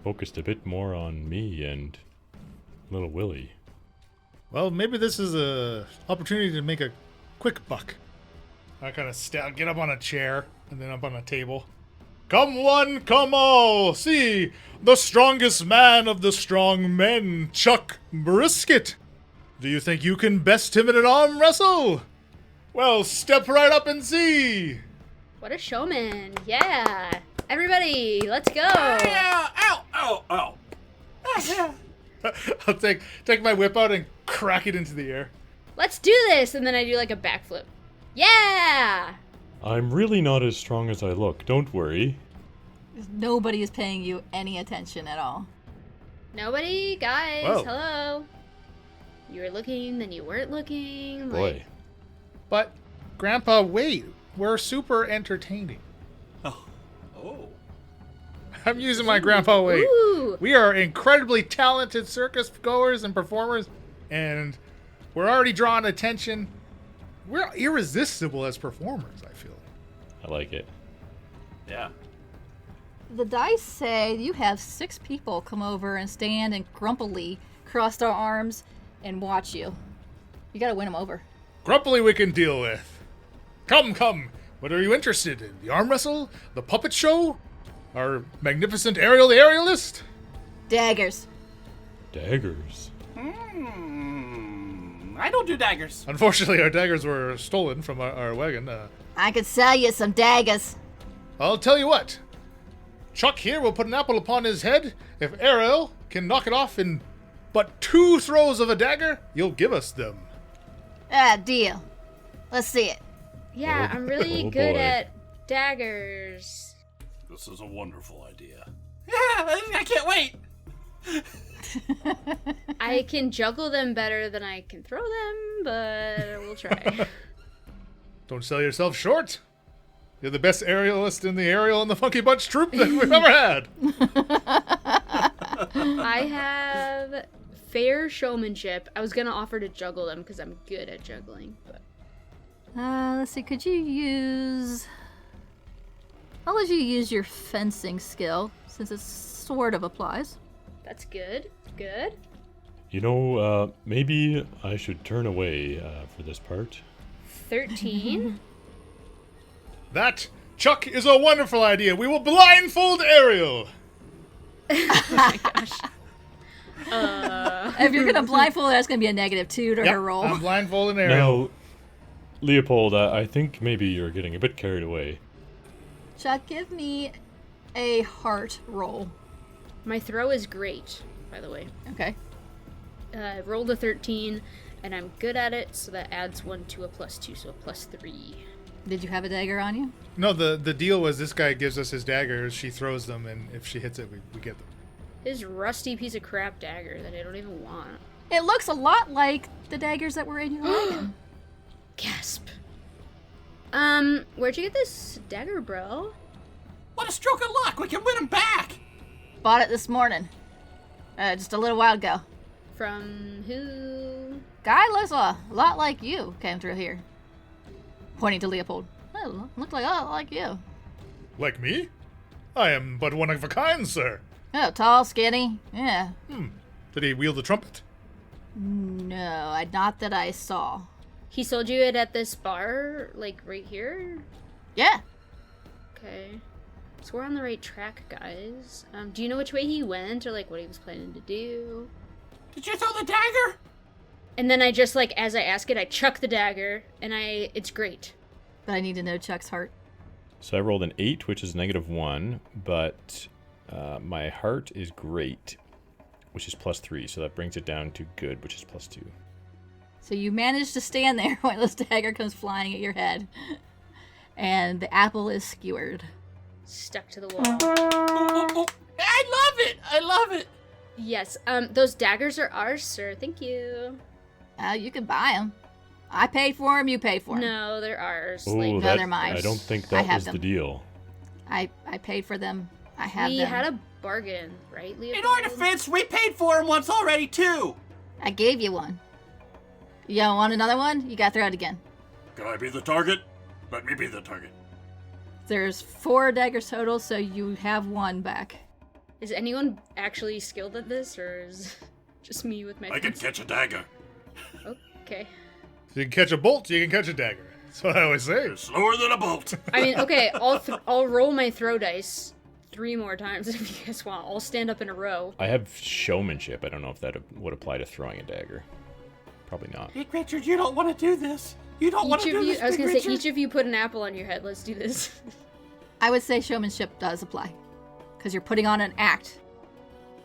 focused a bit more on me and Little Willie. Well, maybe this is a opportunity to make a quick buck. I kind of get up on a chair and then up on a table. Come one, come all, see the strongest man of the strong men, Chuck Brisket. Do you think you can best him in an arm wrestle? Well, step right up and see. What a showman. Yeah. Everybody, let's go. Yeah. Ow. I'll take my whip out and crack it into the air. Let's do this. And then I do like a backflip. Yeah. I'm really not as strong as I look, don't worry. Nobody is paying you any attention at all. Nobody? Guys, Whoa. hello. You were looking, then you weren't looking. Boy. But, Grandpa, wait. We're super entertaining. Oh. I'm using my Grandpa weight. Ooh. We are incredibly talented circus goers and performers, and we're already drawing attention. We're irresistible as performers, I feel. I like it. Yeah. The dice say you have 6 people come over and stand and grumpily cross their arms and watch you. You gotta win them over. Grumpily we can deal with. Come. What are you interested in? The arm wrestle? The puppet show? Our magnificent Ariel the Aerialist? Daggers. Daggers. I don't do daggers. Unfortunately, our daggers were stolen from our wagon. I could sell you some daggers. I'll tell you what. Chuck here will put an apple upon his head. If Ariel can knock it off in but 2 throws of a dagger, you'll give us them. Deal. Let's see it. Yeah, I'm really good at daggers. This is a wonderful idea. Yeah, I can't wait. I can juggle them better than I can throw them, but we'll try. Don't sell yourself short. You're the best aerialist in the Aerial and the Funky Bunch troop that we've ever had. I have fair showmanship. I was gonna offer to juggle them because I'm good at juggling, but Let's see, could you use... I'll let you use your fencing skill, since it sort of applies. that's good. Good. You know, maybe I should turn away for this part. 13. That, Chuck, is a wonderful idea. We will blindfold Ariel. Oh my gosh. If you're gonna blindfold, that's gonna be a -2 to her roll. I'm blindfolding Ariel. Now, Leopold, I think maybe you're getting a bit carried away. Chuck, give me a heart roll. My throw is great, by the way. Okay. I rolled a 13, and I'm good at it, so that adds 1 to a +2, so a +3. Did you have a dagger on you? No, the deal was this guy gives us his daggers, she throws them, and if she hits it, we get them. His rusty piece of crap dagger that I don't even want. It looks a lot like the daggers that were in your wagon. Gasp. Where'd you get this dagger, bro? What a stroke of luck. We can win him back. Bought it this morning. Just a little while ago. From who? Guy looks a lot like you came through here. Pointing to Leopold. Oh, looked like a lot like you. Like me? I am but one of a kind, sir. Oh, tall, skinny. Yeah. Did he wield the trumpet? No, not that I saw. He sold you it at this bar, like right here? Yeah. Okay. So we're on the right track, guys. Do you know which way he went, or like what he was planning to do? Did you throw the dagger? And then I just like, as I ask it, I chuck the dagger, and it's great. But I need to know Chuck's heart. So I rolled an 8, which is -1, but my heart is great, which is +3, so that brings it down to good, which is +2. So you manage to stand there when this dagger comes flying at your head. And the apple is skewered. Stuck to the wall. Oh. I love it. I love it. Yes, those daggers are ours, sir. Thank you. You can buy them. I paid for them, you paid for them. No, they're ours. Oh, no, that, they're mine. I don't think I that have was the them. deal. I paid for them. I have We them. had a bargain, right, Leopold? In our defense, we paid for him once already, too. I gave you one. You don't want another one? You gotta throw it again. Can I be the target? Let me be the target. There's 4 daggers total, so you have 1 back. Is anyone actually skilled at this, or is just me with my I can friends? catch a dagger. Okay. If you can catch a bolt, you can catch a dagger. That's what I always say. You're slower than a bolt. I mean, okay, I'll roll my throw dice 3 more times if you guys want. I'll stand up in a row. I have showmanship. I don't know if that would apply to throwing a dagger. Probably not. Big Richard, you don't want to do this. You don't want Each to of do you, this, I was Big gonna say, Richard. each of you put an apple on your head. Let's do this. I would say showmanship does apply. Because you're putting on an act.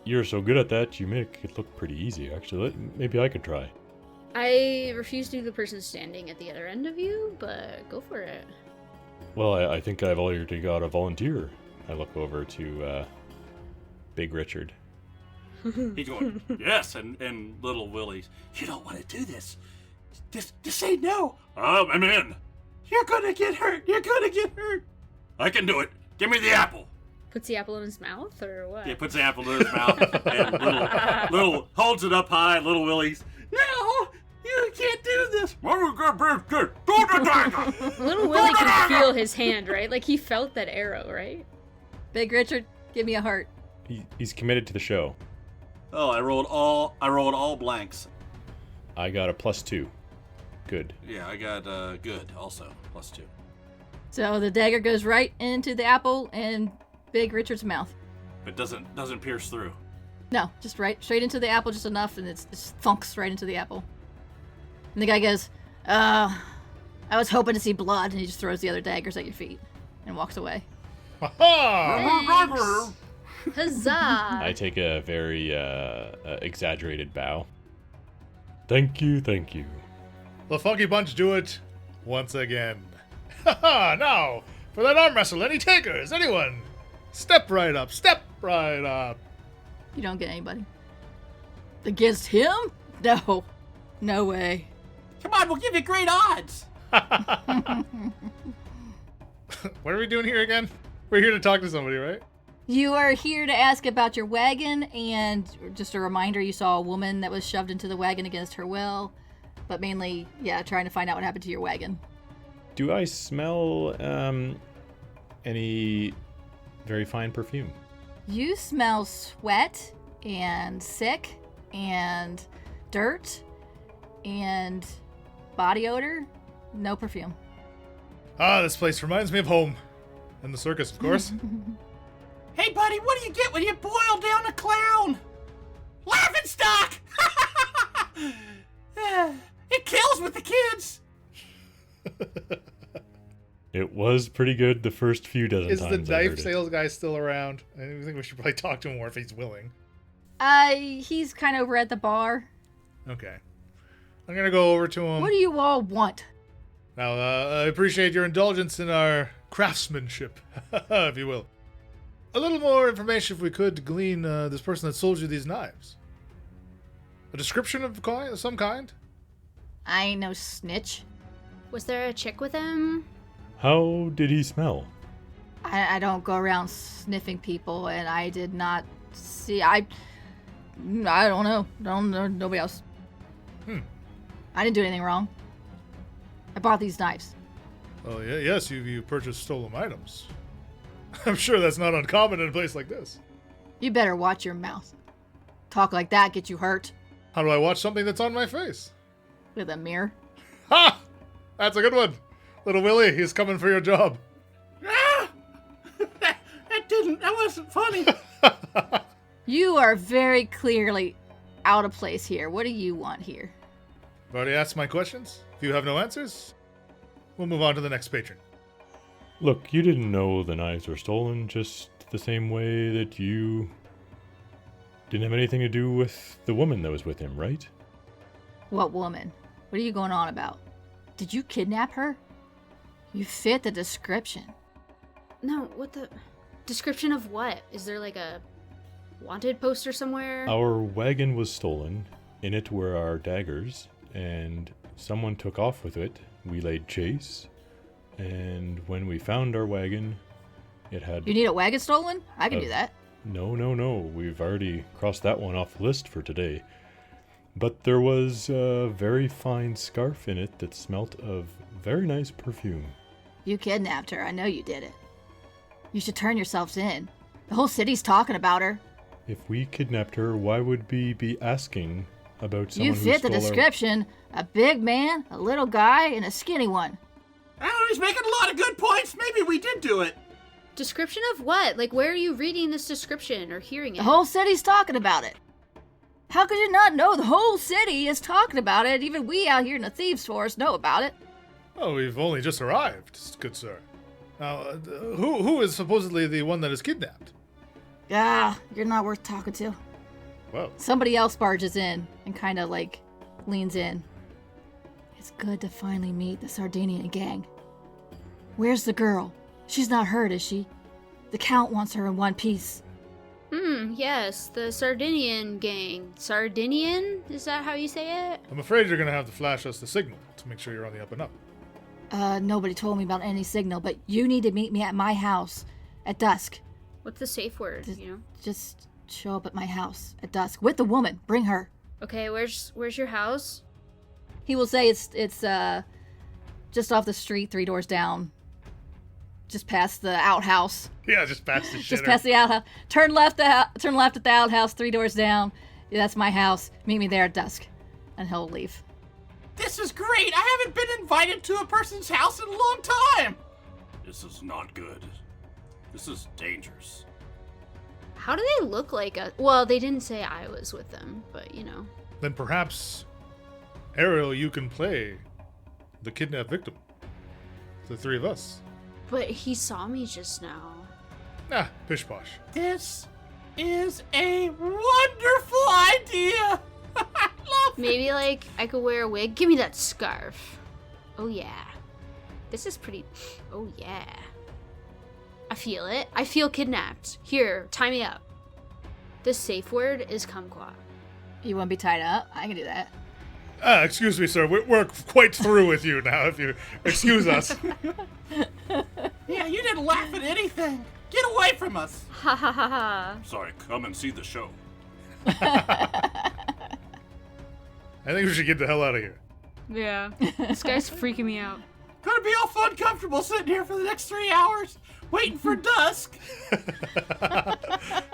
You're so good at that, you make it look pretty easy, actually. Maybe I could try. I refuse to do the person standing at the other end of you, but go for it. Well, I think I've already got a volunteer. I look over to Big Richard. He's going, yes, and little Willie's, you don't want to do this. Just say no. I'm in. You're gonna get hurt. You're gonna get hurt. I can do it. Give me the apple. Puts the apple in his mouth, or what? He puts the apple in his mouth, and little holds it up high. Little Willie's, no, you can't do this. Little Willie can feel his hand, right? Like he felt that arrow, right? Big Richard, give me a heart. He's committed to the show. Oh, I rolled all blanks. I got a +2. Good. Yeah, I got good also, +2. So the dagger goes right into the apple in Big Richard's mouth. It doesn't pierce through. No, just right straight into the apple, just enough, and it thunks right into the apple. And the guy goes, I was hoping to see blood. And he just throws the other daggers at your feet and walks away. Ha-ha! Huzzah! I take a very exaggerated bow. Thank you, thank you. The Funky Bunch do it once again. Ha-ha! Now, for that arm wrestle, any takers? Anyone? Step right up, step right up. You don't get anybody. Against him? No. No way. Come on, we'll give you great odds. What are we doing here again? We're here to talk to somebody, right? You are here to ask about your wagon, and just a reminder, you saw a woman that was shoved into the wagon against her will. But mainly, yeah, trying to find out what happened to your wagon. Do I smell any very fine perfume? You smell sweat and sick and dirt and body odor. No perfume. Ah, this place reminds me of home. And the circus, of course. Hey, buddy, what do you get when you boil down a clown? Laughing stock! It kills with the kids. It was pretty good the first few dozen Is times. the I knife heard it. sales guy still around? I think we should probably talk to him more if he's willing. He's kind of over at the bar. Okay. I'm gonna go over to him. What do you all want? Now, I appreciate your indulgence in our craftsmanship, if you will. A little more information, if we could, to glean this person that sold you these knives. A description of some kind? I ain't no snitch. Was there a chick with him? How did he smell? I don't go around sniffing people, and I did not see. I don't know. Don't know. Nobody else. I didn't do anything wrong. I bought these knives. Oh, yeah, yes, you purchased stolen items. I'm sure that's not uncommon in a place like this. You better watch your mouth. Talk like that gets you hurt. How do I watch something that's on my face? With a mirror. Ha! That's a good one. Little Willie, he's coming for your job. Ah! That wasn't funny. You are very clearly out of place here. What do you want here? I've already asked my questions. If you have no answers, we'll move on to the next patron. Look, you didn't know the knives were stolen just the same way that you didn't have anything to do with the woman that was with him, right? What woman? What are you going on about? Did you kidnap her? You fit the description. No, what the... Description of what? Is there like a wanted poster somewhere? Our wagon was stolen. In it were our daggers, and someone took off with it. We laid chase, and when we found our wagon, it had... You need a wagon stolen? I can do that. No. We've already crossed that one off the list for today. But there was a very fine scarf in it that smelt of very nice perfume. You kidnapped her. I know you did it. You should turn yourselves in. The whole city's talking about her. If we kidnapped her, why would we be asking about someone You who fit the stole our... description. A big man, a little guy, and a skinny one. Oh, he's making a lot of good points. Maybe we did do it. Description of what? Like, where are you reading this description or hearing it? The whole city's talking about it. How could you not know the whole city is talking about it? Even we out here in the Thieves' Forest know about it. Oh, we've only just arrived, good sir. Now, who is supposedly the one that is kidnapped? Ah, you're not worth talking to. Well, Somebody else barges in and kind of like leans in. It's good to finally meet the Sardinian gang. Where's the girl? She's not hurt, is she? The Count wants her in one piece. Yes, the Sardinian gang. Sardinian? Is that how you say it? I'm afraid you're going to have to flash us the signal to make sure you're on the up and up. Nobody told me about any signal, but you need to meet me at my house at dusk. What's the safe word, Just show up at my house at dusk with the woman. Bring her. Okay, where's your house? He will say it's just off the street, 3 doors down. Just past the outhouse. Yeah, just past the Just shitter. past the outhouse. Turn left at the outhouse, 3 doors down. Yeah, that's my house. Meet me there at dusk. And he'll leave. This is great. I haven't been invited to a person's house in a long time. This is not good. This is dangerous. How do they look like us? Well, they didn't say I was with them, but Then perhaps Ariel, you can play the kidnapped victim. The three of us. But he saw me just now. Ah, pish posh. This is a wonderful idea. I love Maybe, like, I could wear a wig. Give me that scarf. Oh, yeah. This is pretty... Oh, yeah. I feel it. I feel kidnapped. Here, tie me up. The safe word is kumquat. You want to be tied up? I can do that. Excuse me, sir. We're quite through with you now, if you excuse us. Yeah, you didn't laugh at anything. Get away from us. Ha ha ha ha. Sorry, come and see the show. I think we should get the hell out of here. Yeah. This guy's freaking me out. Gonna be all fun, comfortable sitting here for the next 3 hours, waiting for dusk.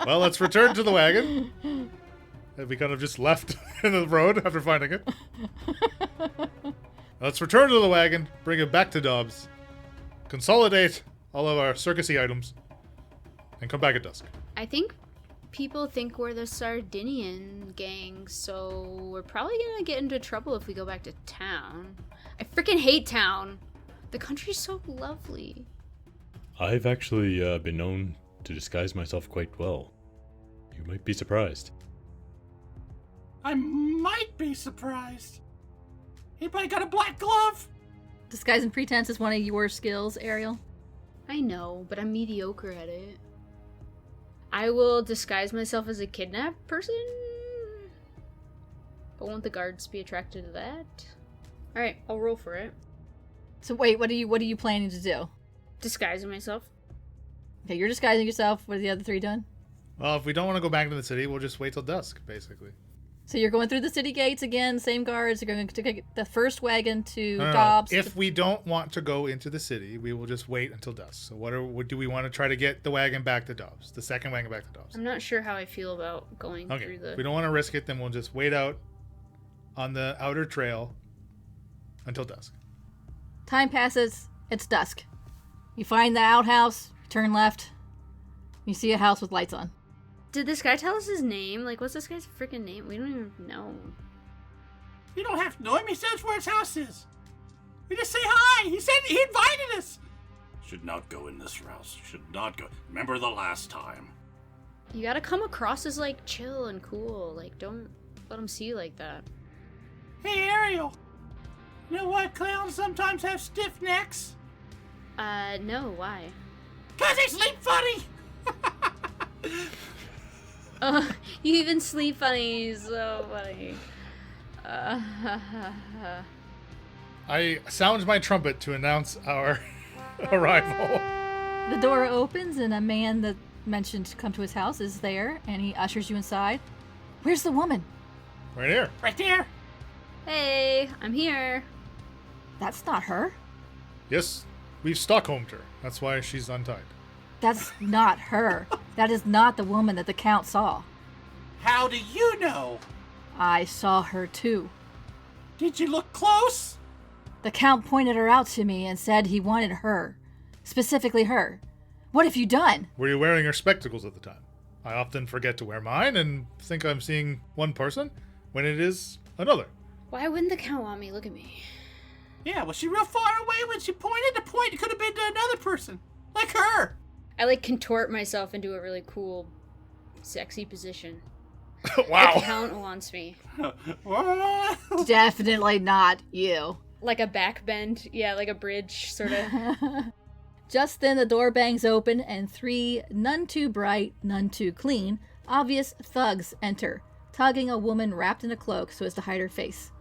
Well, let's return to the wagon. And we kind of just left in the road after finding it. Let's return to the wagon, bring it back to Dobbs, consolidate all of our circusy items, and come back at dusk. I think people think we're the Sardinian gang, so we're probably gonna get into trouble if we go back to town. I freaking hate town. The country's so lovely. I've actually been known to disguise myself quite well. You might be surprised. I might be surprised. Anybody got a black glove? Disguise and pretense is one of your skills, Ariel. I know, but I'm mediocre at it. I will disguise myself as a kidnapped person. But won't the guards be attracted to that? Alright, I'll roll for it. So wait, what are you planning to do? Disguising myself. Okay, you're disguising yourself. What are the other three doing? Well, if we don't want to go back to the city, we'll just wait till dusk, basically. So you're going through the city gates again, same guards. You're going to take the first wagon to No. Dobbs. If we don't want to go into the city, we will just wait until dusk. So what do we want to try to get the wagon back to Dobbs? The second wagon back to Dobbs. I'm not sure how I feel about going Okay. through the... If we don't want to risk it, then we'll just wait out on the outer trail until dusk. Time passes. It's dusk. You find the outhouse. You turn left. You see a house with lights on. Did this guy tell us his name? Like, what's this guy's freaking name? We don't even know. You don't have to know him. He says where his house is. We just say hi. He said he invited us. Should not go in this house. Should not go. Remember the last time. You gotta come across as, like, chill and cool. Like, don't let him see you like that. Hey, Ariel. You know why clowns sometimes have stiff necks? No, why? 'Cause they sleep funny. You even sleep funny. So funny. I sound my trumpet to announce our arrival. The door opens and a man that mentioned to come to his house is there, and he ushers you inside. Where's the woman? Right here. Right there. Hey, I'm here. That's not her. Yes, we've Stockholmed her. That's why she's untied. That's not her. That is not the woman that the Count saw. How do you know? I saw her too. Did you look close? The Count pointed her out to me and said he wanted her. Specifically her. What have you done? Were you wearing your spectacles at the time? I often forget to wear mine and think I'm seeing one person when it is another. Why wouldn't the Count want me? Look at me. Yeah, was she real far away when she pointed? The point could have been to another person. Like her. I, like, contort myself into a really cool, sexy position. Wow. The Count wants me. What? Definitely not you. Like a back bend. Yeah, like a bridge, sort of. Just then the door bangs open and three none too bright, none too clean, obvious thugs enter, tugging a woman wrapped in a cloak so as to hide her face.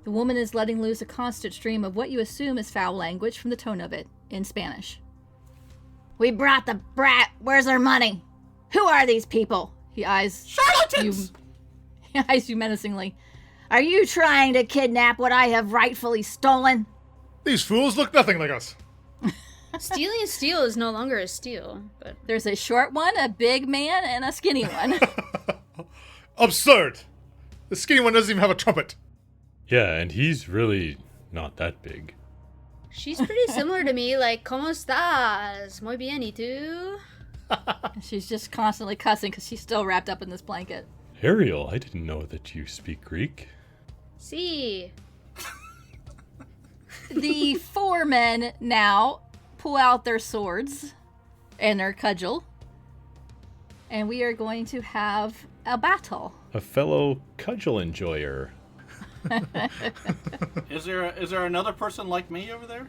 The woman is letting loose a constant stream of what you assume is foul language from the tone of it, in Spanish. We brought the brat. Where's her money? Who are these people? He eyes Charlatans! He eyes you menacingly. Are you trying to kidnap what I have rightfully stolen? These fools look nothing like us. Stealing a steal is no longer a steal, but There's a short one, a big man, and a skinny one. Absurd. The skinny one doesn't even have a trumpet. Yeah, and he's really not that big. she's pretty similar to me. Like, ¿Cómo estás? Muy bien, ¿y tú? She's just constantly cussing because she's still wrapped up in this blanket. Ariel, I didn't know that you speak Greek. Sí. The 4 men now pull out their swords and their cudgel, and we are going to have a battle. A fellow cudgel enjoyer. Is there another person like me over there?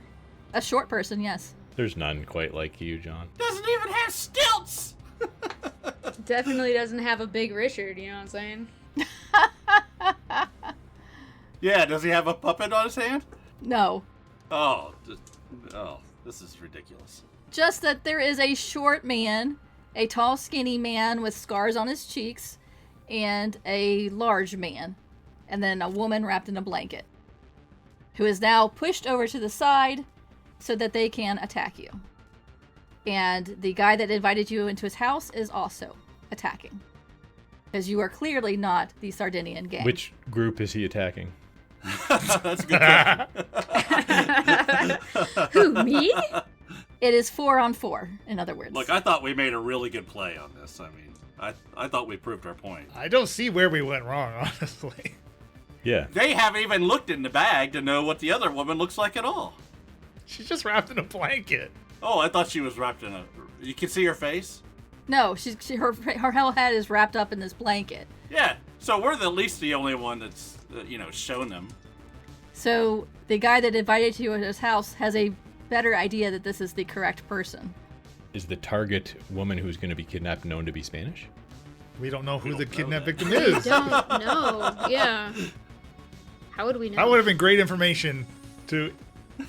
A short person, yes. There's none quite like you, John. Doesn't even have stilts! Definitely doesn't have a big Richard, you know what I'm saying? Yeah, does he have a puppet on his hand? No. Oh, this is ridiculous. Just that there is a short man, a tall, skinny man with scars on his cheeks, and a large man, and then a woman wrapped in a blanket, who is now pushed over to the side so that they can attack you. And the guy that invited you into his house is also attacking, because you are clearly not the Sardinian gang. Which group is he attacking? That's a good question. Who, me? It is 4-on-4, in other words. Look, I thought we made a really good play on this. I mean, I thought we proved our point. I don't see where we went wrong, honestly. Yeah. They haven't even looked in the bag to know what the other woman looks like at all. She's just wrapped in a blanket. Oh, I thought she was wrapped in a... You can see her face? No, her whole head is wrapped up in this blanket. Yeah, so we're at least the only one that's, shown them. So the guy that invited you to his house has a better idea that this is the correct person. Is the target woman who's going to be kidnapped known to be Spanish? We don't know who the don't know kidnapped that. victim is. Don't know. Yeah. How would we know? That would have been great information to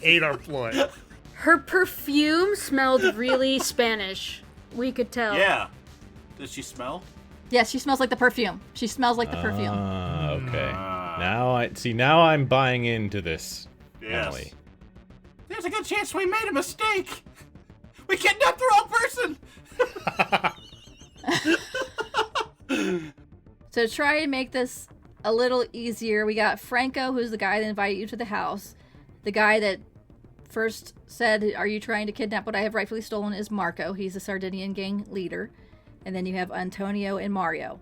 aid our ploy. Her perfume smelled really Spanish. We could tell. Yeah. Does she smell? Yes, she smells like the perfume. She smells like the perfume. Ah, okay. Ah. Now I'm buying into this, Yes. Emily. There's a good chance we made a mistake. We kidnapped the wrong person. So to try and make this a little easier, we got Franco, who's the guy that invited you to the house. The guy that first said, "Are you trying to kidnap what I have rightfully stolen?" is Marco. He's a Sardinian gang leader. And then you have Antonio and Mario.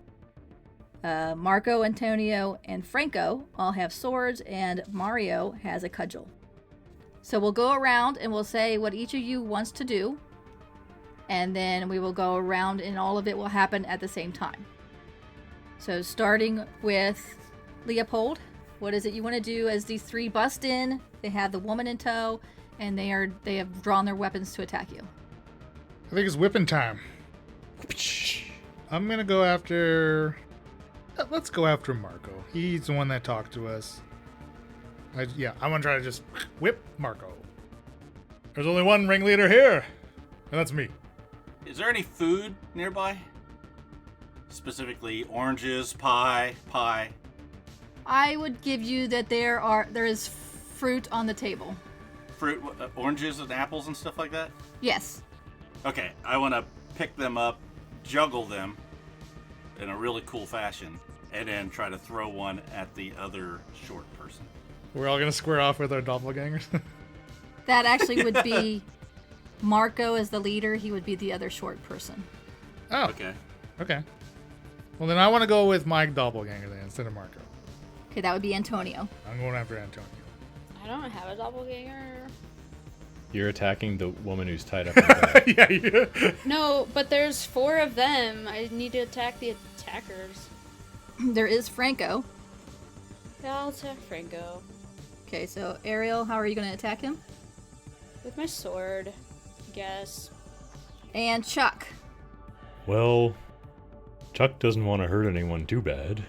Marco, Antonio, and Franco all have swords, and Mario has a cudgel. So we'll go around and we'll say what each of you wants to do. And then we will go around and all of it will happen at the same time. So starting with Leopold, what is it you want to do as these 3 bust in? They have the woman in tow, and they have drawn their weapons to attack you. I think it's whipping time. I'm gonna go after... Let's go after Marco. He's the one that talked to us. I'm gonna try to just whip Marco. There's only one ringleader here, and that's me. Is there any food nearby? Specifically, oranges, pie. I would give you that there is fruit on the table. Fruit, oranges and apples and stuff like that? Yes. Okay, I want to pick them up, juggle them in a really cool fashion, and then try to throw one at the other short person. We're all gonna square off with our doppelgangers. That actually would be Marco as the leader. He would be the other short person. Oh, Okay. Well, then I want to go with my doppelganger then instead of Marco. Okay, that would be Antonio. I'm going after Antonio. I don't have a doppelganger. You're attacking the woman who's tied up in the bag. Yeah. No, but there's 4 of them. I need to attack the attackers. There is Franco. Yeah, I'll attack Franco. Okay, so Ariel, how are you going to attack him? With my sword, I guess. And Chuck. Well, Chuck doesn't want to hurt anyone too bad.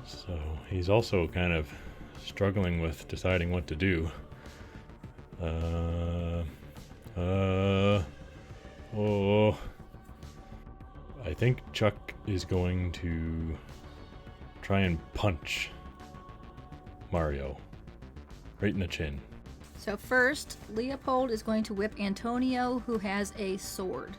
So he's also kind of struggling with deciding what to do. I think Chuck is going to try and punch Mario right in the chin. So first, Leopold is going to whip Antonio, who has a sword.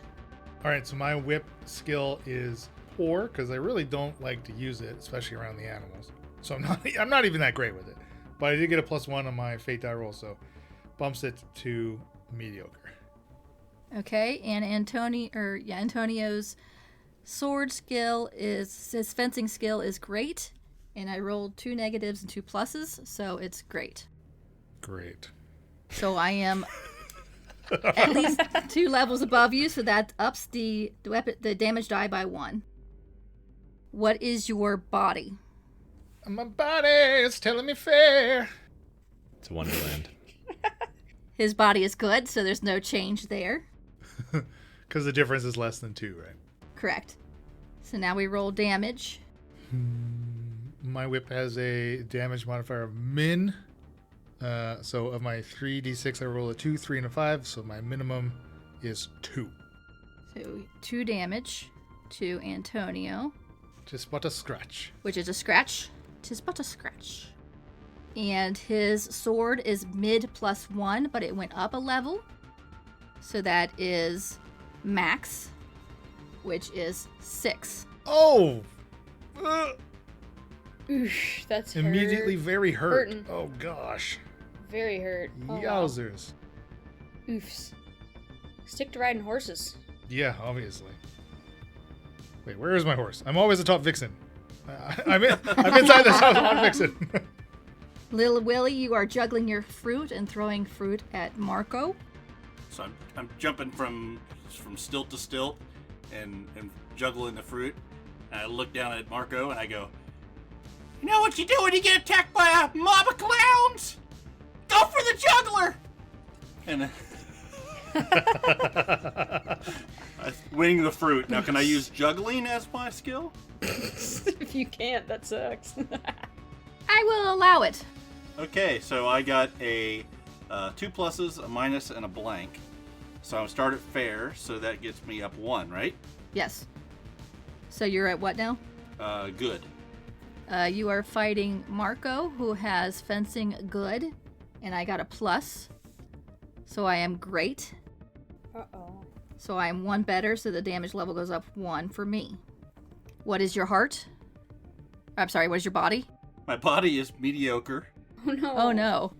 All right, so my whip skill is poor because I really don't like to use it, especially around the animals. So I'm not even that great with it. But I did get a +1 on my fate die roll, so bumps it to mediocre. Okay, and Antonio's sword skill his fencing skill is great, and I rolled 2 negatives and 2 pluses, so it's great. Great. So I am at least 2 levels above you, so that ups the damage die by 1. What is your body? My body is telling me fair. It's a wonderland. His body is good, so there's no change there. Because the difference is less than 2, right? Correct. So now we roll damage. My whip has a damage modifier of min. So of my 3d6, I roll a 2, 3, and a 5. So my minimum is 2. So 2 damage to Antonio, Just but a scratch. which is a scratch. 'Tis but a scratch. And his sword is mid plus 1, but it went up a level. So that is max, which is 6. Oh! Oosh, that's Immediately very hurt. Hurting. Oh gosh. very hurt. Oh, wow. Yowzers. Oofs. Stick to riding horses. Yeah, obviously. Wait, where is my horse? I'm always atop Vixen. I'm inside the house on Vixen. Lil Willie, you are juggling your fruit and throwing fruit at Marco. So I'm jumping from stilt to stilt and juggling the fruit. And I look down at Marco and I go, "You know what you do when you get attacked by a mob of clowns? Go for the juggler!" And winning the fruit. Now, can I use juggling as my skill? If you can't, that sucks. I will allow it. Okay, so I got a 2 pluses, a minus, and a blank. So I'm start at fair, so that gets me up 1, right? Yes. So you're at what now? Good. You are fighting Marco, who has fencing good, and I got a plus. So I am great. Uh-oh. So I am 1 better, so the damage level goes up 1 for me. What is your heart? I'm sorry, what is your body? My body is mediocre. Oh no. Oh no.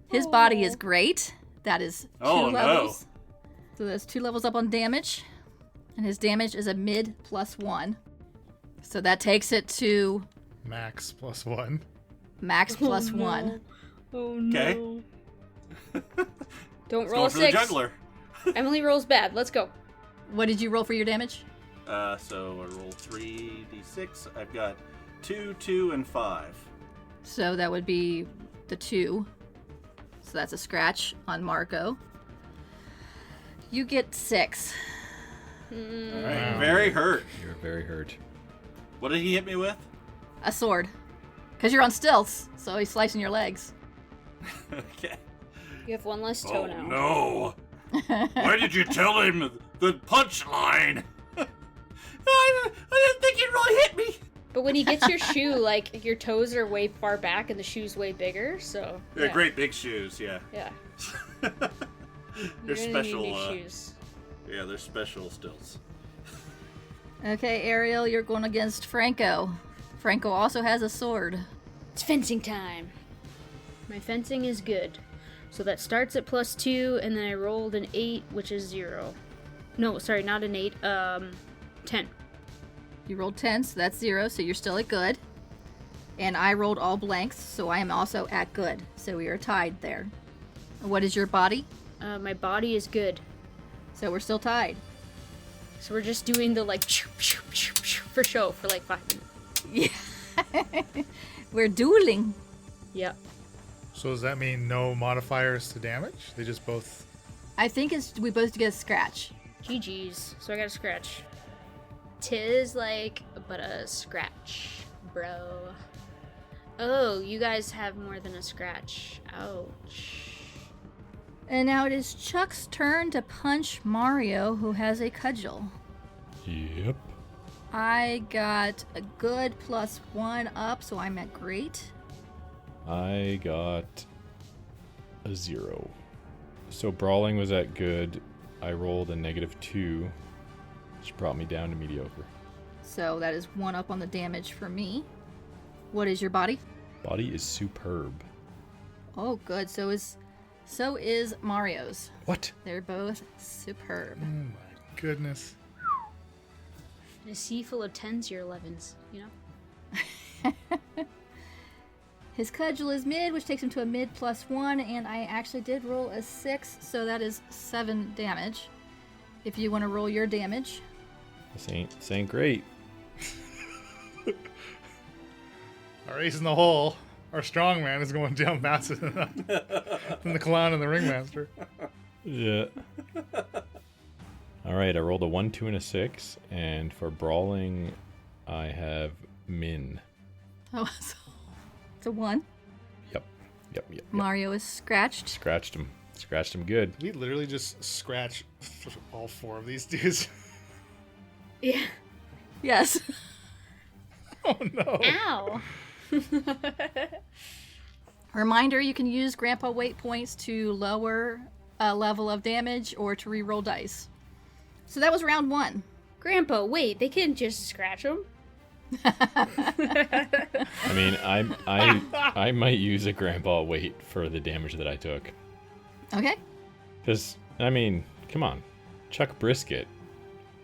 His body is great. That is 2 Oh, no. levels. So that's 2 levels up on damage. And his damage is a mid plus 1. So that takes it to Max plus 1. max plus no. 1. Oh no. Okay. Don't Let's roll go a for 6. the juggler. Emily rolls bad. Let's go. What did you roll for your damage? So I roll 3d6. I've got 2, 2, and 5. So that would be the 2. So that's a scratch on Marco. You get 6. All right. Wow. Very hurt. You're very hurt. What did he hit me with? A sword. Because you're on stilts, so he's slicing your legs. Okay. You have 1 less toe Oh now. no! Why did you tell him the punchline? I didn't think he'd really hit me. But when he gets your shoe, like, your toes are way far back and the shoe's way bigger, so... They're great big shoes, yeah. Yeah. They're You're gonna special. need new shoes. Yeah, they're special stilts. Okay, Ariel, you're going against Franco. Franco also has a sword. It's fencing time. My fencing is good. So that starts at +2, and then I rolled an 8, which is 0. No, sorry, not an 8. 10. You rolled 10, so that's 0, so you're still at good. And I rolled all blanks, so I am also at good. So we are tied there. What is your body? My body is good. So we're still tied. So we're just doing the, like, for show for, like, 5 minutes. Yeah. We're dueling. Yep. So does that mean no modifiers to damage? They just both... I think we both get a scratch. GG's. So I got a scratch. 'Tis like but a scratch, bro. Oh, you guys have more than a scratch. Ouch. And now it is Chuck's turn to punch Mario, who has a cudgel. Yep. I got a good +1 up, so I'm at great. I got a 0. So brawling was at good. I rolled a -2, which brought me down to mediocre. So that is 1 up on the damage for me. What is your body? Body is superb. Oh, good. So is Mario's. What? They're both superb. Oh my goodness. A sea full of 10s, your 11s, you know? His cudgel is mid, which takes him to a mid +1, and I actually did roll a 6, so that is 7 damage. If you want to roll your damage. This ain't great. Our ace in the hole, our strong man, is going down faster than the clown and the ringmaster. Yeah. All right, I rolled a 1, 2, and a 6, and for brawling, I have Min. Oh, so it's a 1. Yep. Mario is scratched. Scratched him good. We literally just scratch all 4 of these dudes. Yeah. Yes. Oh no. Ow. Reminder, you can use Grandpa weight points to lower a level of damage or to re-roll dice. So that was round 1. Grandpa, wait, they can't just scratch him. I mean, I might use a grandpa weight for the damage that I took. Okay. Because, I mean, come on. Chuck Brisket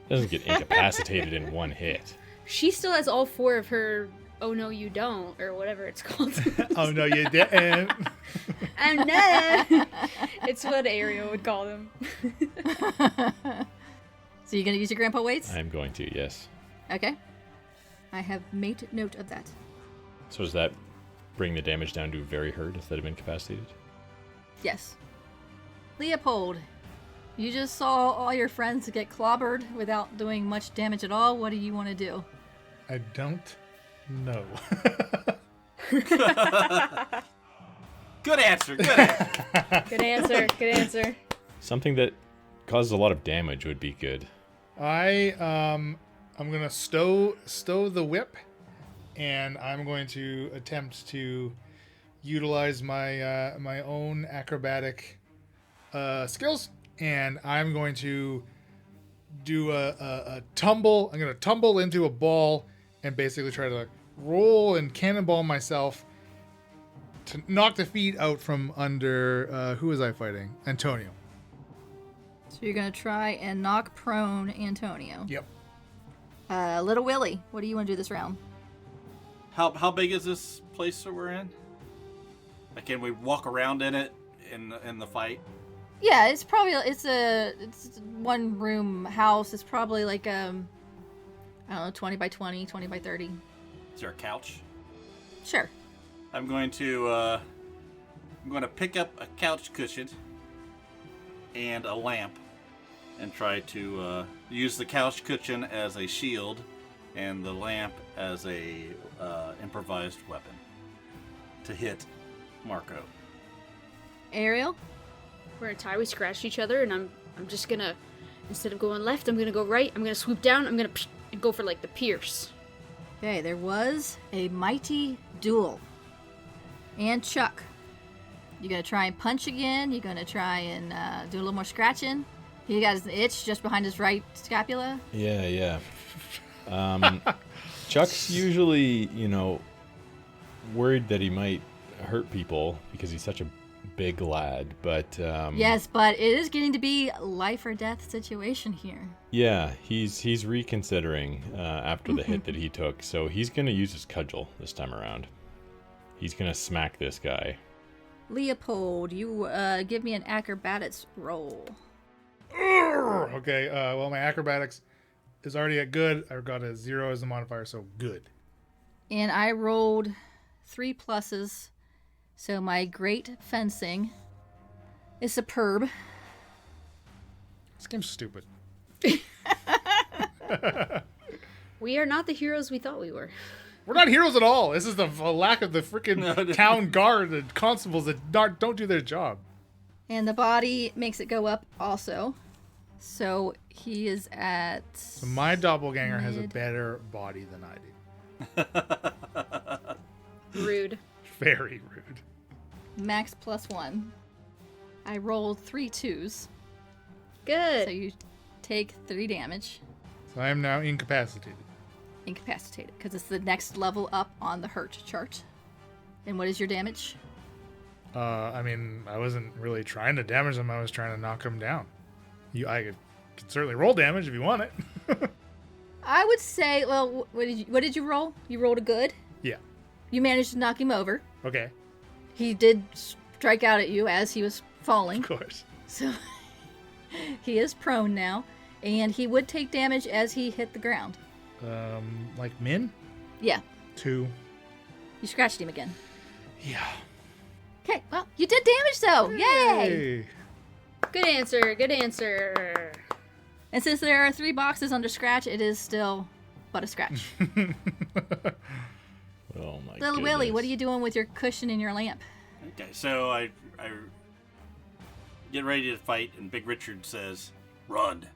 doesn't get incapacitated in one hit. She still has all 4 of her "oh no you don't" or whatever it's called. Oh no, you didn't. And no, it's what Ariel would call them. So you're going to use your Grandpa weights? I'm going to, yes. Okay. I have made note of that. So does that bring the damage down to very hurt instead of incapacitated? Yes. Leopold, you just saw all your friends get clobbered without doing much damage at all. What do you want to do? I don't know. Good answer. Good answer. Good answer. Good answer. Something that causes a lot of damage would be good. I'm gonna stow the whip, and I'm going to attempt to utilize my my own acrobatic skills, and I'm going to do a tumble. I'm gonna tumble into a ball and basically try to roll and cannonball myself to knock the feet out from under. Who was I fighting? Antonio. So you're going to try and knock prone Antonio. Yep. Little Willie, what do you want to do this round? How big is this place that we're in? Like, can we walk around in it in the fight? Yeah, it's probably it's a one room house. It's probably like I don't know, 20 by 20, 20 by 30. Is there a couch? Sure. I'm going to pick up a couch cushion and a lamp and try to use the couch cushion as a shield and the lamp as a improvised weapon to hit Marco. Ariel? We're in a tie. We scratched each other, and I'm just gonna, instead of going left, I'm gonna go right. I'm gonna swoop down. I'm gonna and go for like the pierce. Okay, there was a mighty duel. And Chuck, you gonna try and punch again? You gonna try and do a little more scratching? He got his itch just behind his right scapula. Yeah. Chuck's usually, worried that he might hurt people because he's such a big lad, but Yes, but it is getting to be life or death situation here. yeah, he's reconsidering after the hit that he took, so he's gonna use his cudgel this time around. He's gonna smack this guy. Leopold, you give me an acrobatics roll. Okay, well, my acrobatics is already at good. I've got a 0 as a modifier, so good. And I rolled 3 pluses, so my great fencing is superb. This game's stupid. We are not the heroes we thought we were. We're not heroes at all. This is the lack of the freaking town guard and constables that don't do their job. And the body makes it go up also. So he is at... So my doppelganger has a better body than I do. Rude. Very rude. max +1. I rolled 3 2s. Good. So you take 3 damage. So I am now incapacitated. Incapacitated, because it's the next level up on the hurt chart. And what is your damage? I mean, I wasn't really trying to damage them. I was trying to knock them down. I could certainly roll damage if you want it. I would say, well, what did you roll? You rolled a good? Yeah. You managed to knock him over. Okay. He did strike out at you as he was falling. Of course. So he is prone now. And he would take damage as he hit the ground. Like min? Yeah. 2. You scratched him again. Yeah. Okay, well, you did damage though. Yay! Good answer. Good answer. And since there are 3 boxes under scratch, it is still but a scratch. Oh my Little goodness. Willie, what are you doing with your cushion and your lamp? Okay, so I get ready to fight, and Big Richard says, "Run."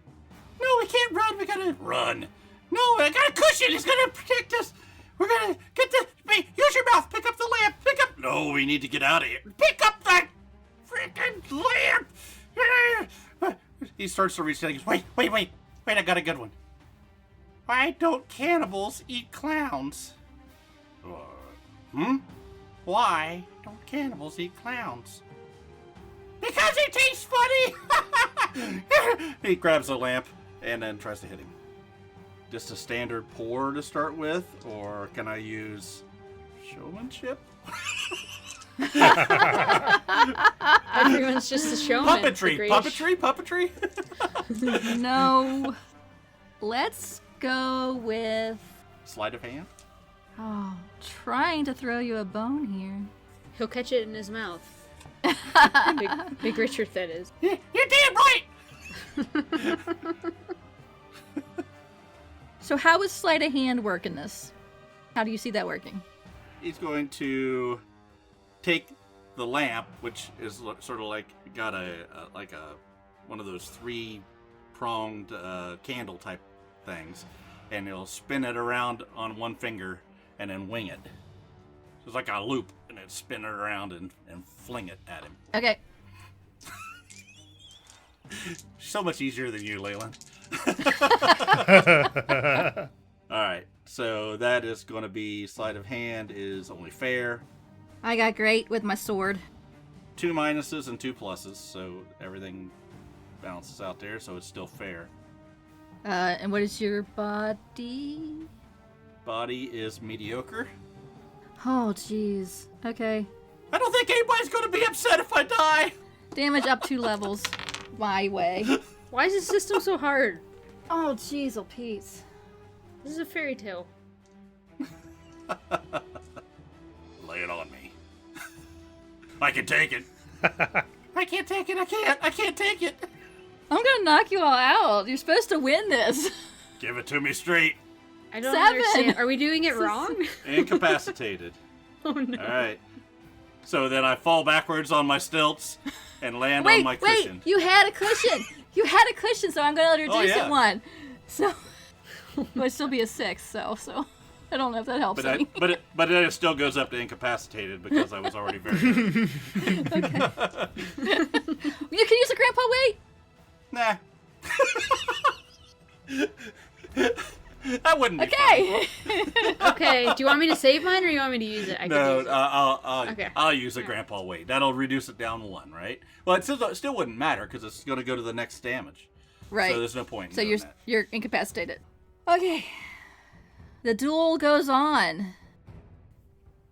No, we can't run. We gotta run. No, I got a cushion. It's gonna protect us. We're gonna get the. Hey, use your mouth. Pick up the lamp. Pick up. No, we need to get out of here. Pick up that freaking lamp. He starts to reach down. He goes, wait. I got a good one. Why don't cannibals eat clowns? Why don't cannibals eat clowns? Because it tastes funny! He grabs a lamp and then tries to hit him. Just a standard pour to start with, or can I use showmanship? Everyone's just a showman. Puppetry. No. Let's go with... Sleight of hand? Oh, trying to throw you a bone here. He'll catch it in his mouth. Big Richard, that is. You're damn right! So how would sleight of hand work in this? How do you see that working? He's going to take the lamp, which is sort of like got one of those 3-pronged candle type things, and he'll spin it around on one finger and then wing it. So it's like a loop, and then spin it around and fling it at him. Okay. So much easier than you, Leland. All right, so that is going to be sleight of hand is only fair. I got great with my sword. 2 minuses and 2 pluses, so everything balances out there, so it's still fair. And what is your body? Body is mediocre. Oh, jeez. Okay. I don't think anybody's going to be upset if I die. Damage up 2 levels. My way. Why is this system so hard? Oh, jeez, oh, Pete. This is a fairy tale. Lay it on me. I can take it. I can't take it. I can't take it. I'm gonna knock you all out. You're supposed to win this. Give it to me straight. I don't 7. understand. Are we doing it wrong? Incapacitated. Oh no. All right. So then I fall backwards on my stilts and land on my cushion. Wait, you had a cushion. You had a cushion, so I'm gonna reduce yeah. it 1. So it would still be a 6. So I don't know if that helps. But then it still goes up to incapacitated because I was already very hurt. Okay. You can use a grandpa weight. Nah. That wouldn't be Okay. Okay, do you want me to save mine or you want me to use it? I can use it. I'll use a grandpa weight. That'll reduce it down 1, right? Well, it still wouldn't matter because it's going to go to the next damage. Right. So there's no point in So doing that. you're incapacitated. Okay. The duel goes on.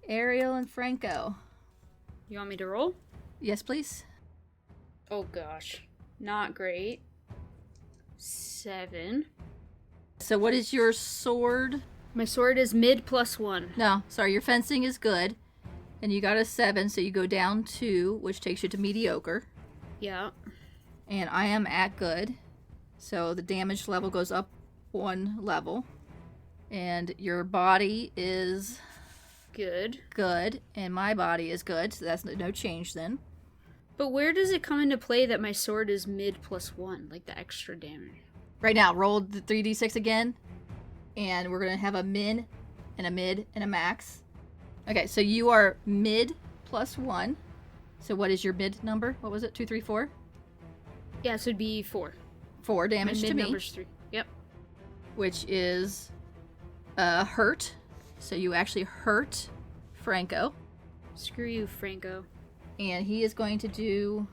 Ariel and Franco. You want me to roll? Yes, please. Oh gosh. Not great. 7. So what is your sword? My sword is mid +1. No, sorry, your fencing is good. And you got a 7, so you go down 2, which takes you to mediocre. Yeah. And I am at good. So the damage level goes up 1 level. And your body is Good. good, and my body is good, so that's no change then. But where does it come into play that my sword is mid +1? Like the extra damage? Right now, roll the 3d6 again, and we're going to have a min, and a mid, and a max. Okay, so you are mid +1. So what is your mid number? What was it? 2, 3, 4? Yeah, so it'd be 4. 4 damage My to mid me, number's 3. Yep. which is hurt. So you actually hurt Franco, Screw you, Franco. and he is going to do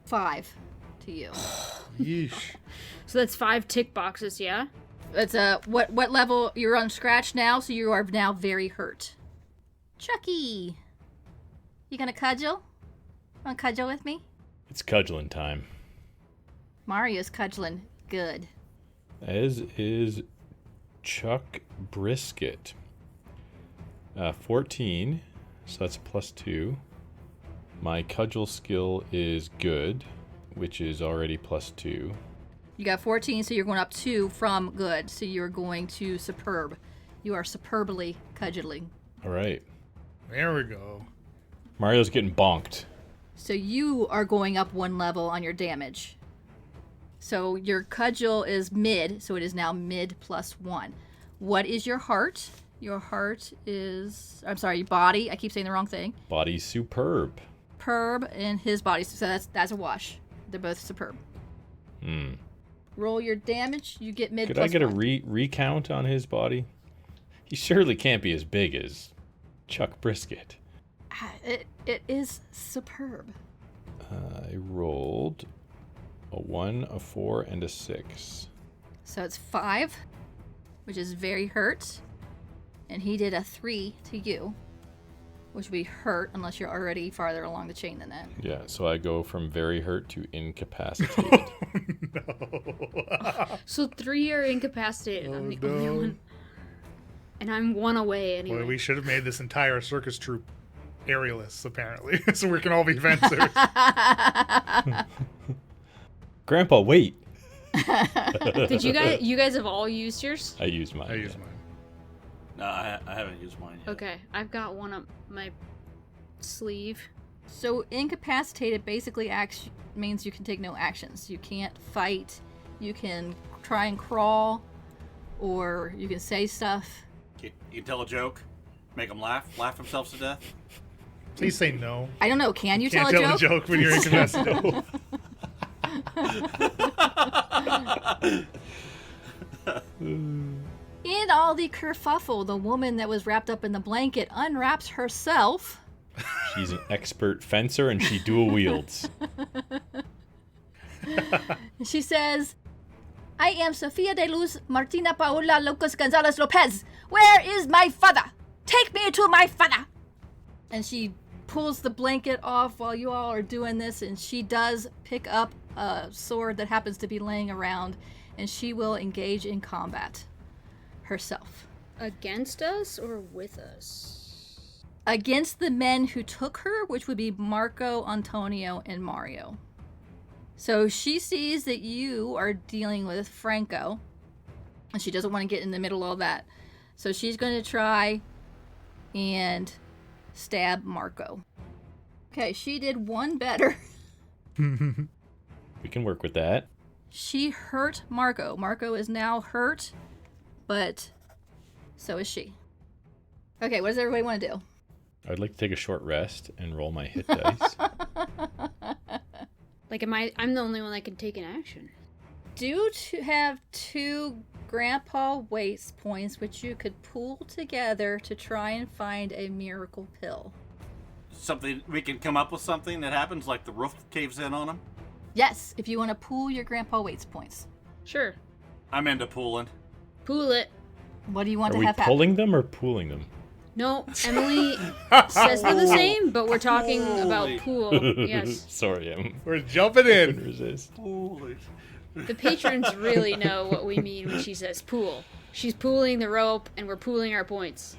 5 to you. Yeesh. So that's 5 tick boxes, yeah? It's what level you're on scratch now, so you are now very hurt. Chucky, you gonna cudgel? Wanna cudgel with me? It's cudgeling time. Mario's cudgeling good. As is Chuck Brisket. 14, so that's +2. My cudgel skill is good, which is already +2. You got 14, so you're going up 2 from good. So you're going to superb. You are superbly cudgeling. All right. There we go. Mario's getting bonked. So you are going up 1 level on your damage. So your cudgel is mid, so it is now mid +1. What is your heart? Your heart is, I'm sorry, body. I keep saying the wrong thing. Body's superb. Superb, and his body, so that's a wash. They're both superb. Roll your damage. You get mid. Could plus I get 1. a recount on his body? He surely can't be as big as Chuck Brisket. It is superb. I rolled a 1, a 4, and a 6. So it's 5, which is very hurt. And he did a 3 to you, which would be hurt unless you're already farther along the chain than that. Yeah, so I go from very hurt to incapacitated. So 3 are incapacitated. I'm the only no. one. And I'm 1 away anyway. Boy, we should have made this entire circus troupe aerialists, apparently, so we can all be fencers. Grandpa, wait. Did you guys have all used yours? I used mine. I use mine. No, I haven't used mine yet. Okay, I've got one up my sleeve. So incapacitated basically means you can take no actions. You can't fight. You can try and crawl, or you can say stuff. You can tell a joke, make them laugh themselves to death. Please say no. I don't know. Can you Can't tell a a joke when you're incapacitated. In all the kerfuffle, the woman that was wrapped up in the blanket unwraps herself. She's an expert fencer and she dual wields. She says, I am Sofia de Luz Martina Paula Lucas Gonzalez Lopez. Where is my father? Take me to my father. And she pulls the blanket off while you all are doing this, and she does pick up a sword that happens to be laying around, and she will engage in combat herself. Against us or with us? Against the men who took her, which would be Marco, Antonio, and Mario. So she sees that you are dealing with Franco, and she doesn't want to get in the middle of all that. So she's going to try and stab Marco. Okay, she did 1 better. We can work with that. She hurt Marco. Marco is now hurt, but so is she. Okay, what does everybody want to do? I'd like to take a short rest and roll my hit dice. Like, I'm the only one that can take an action. Do have 2 grandpa waste points, which you could pool together to try and find a miracle pill. Something we can come up with something that happens, like the roof caves in on them. Yes, if you want to pool your grandpa waste points. Sure. I'm into pooling. Pool it. What do you want Are to we have happen? pulling them or pooling them? No, Emily says they're the same, but we're talking about pool. Yes. Sorry, We're jumping I couldn't in. resist. The patrons really know what we mean when she says pool. She's pooling the rope, and we're pooling our points.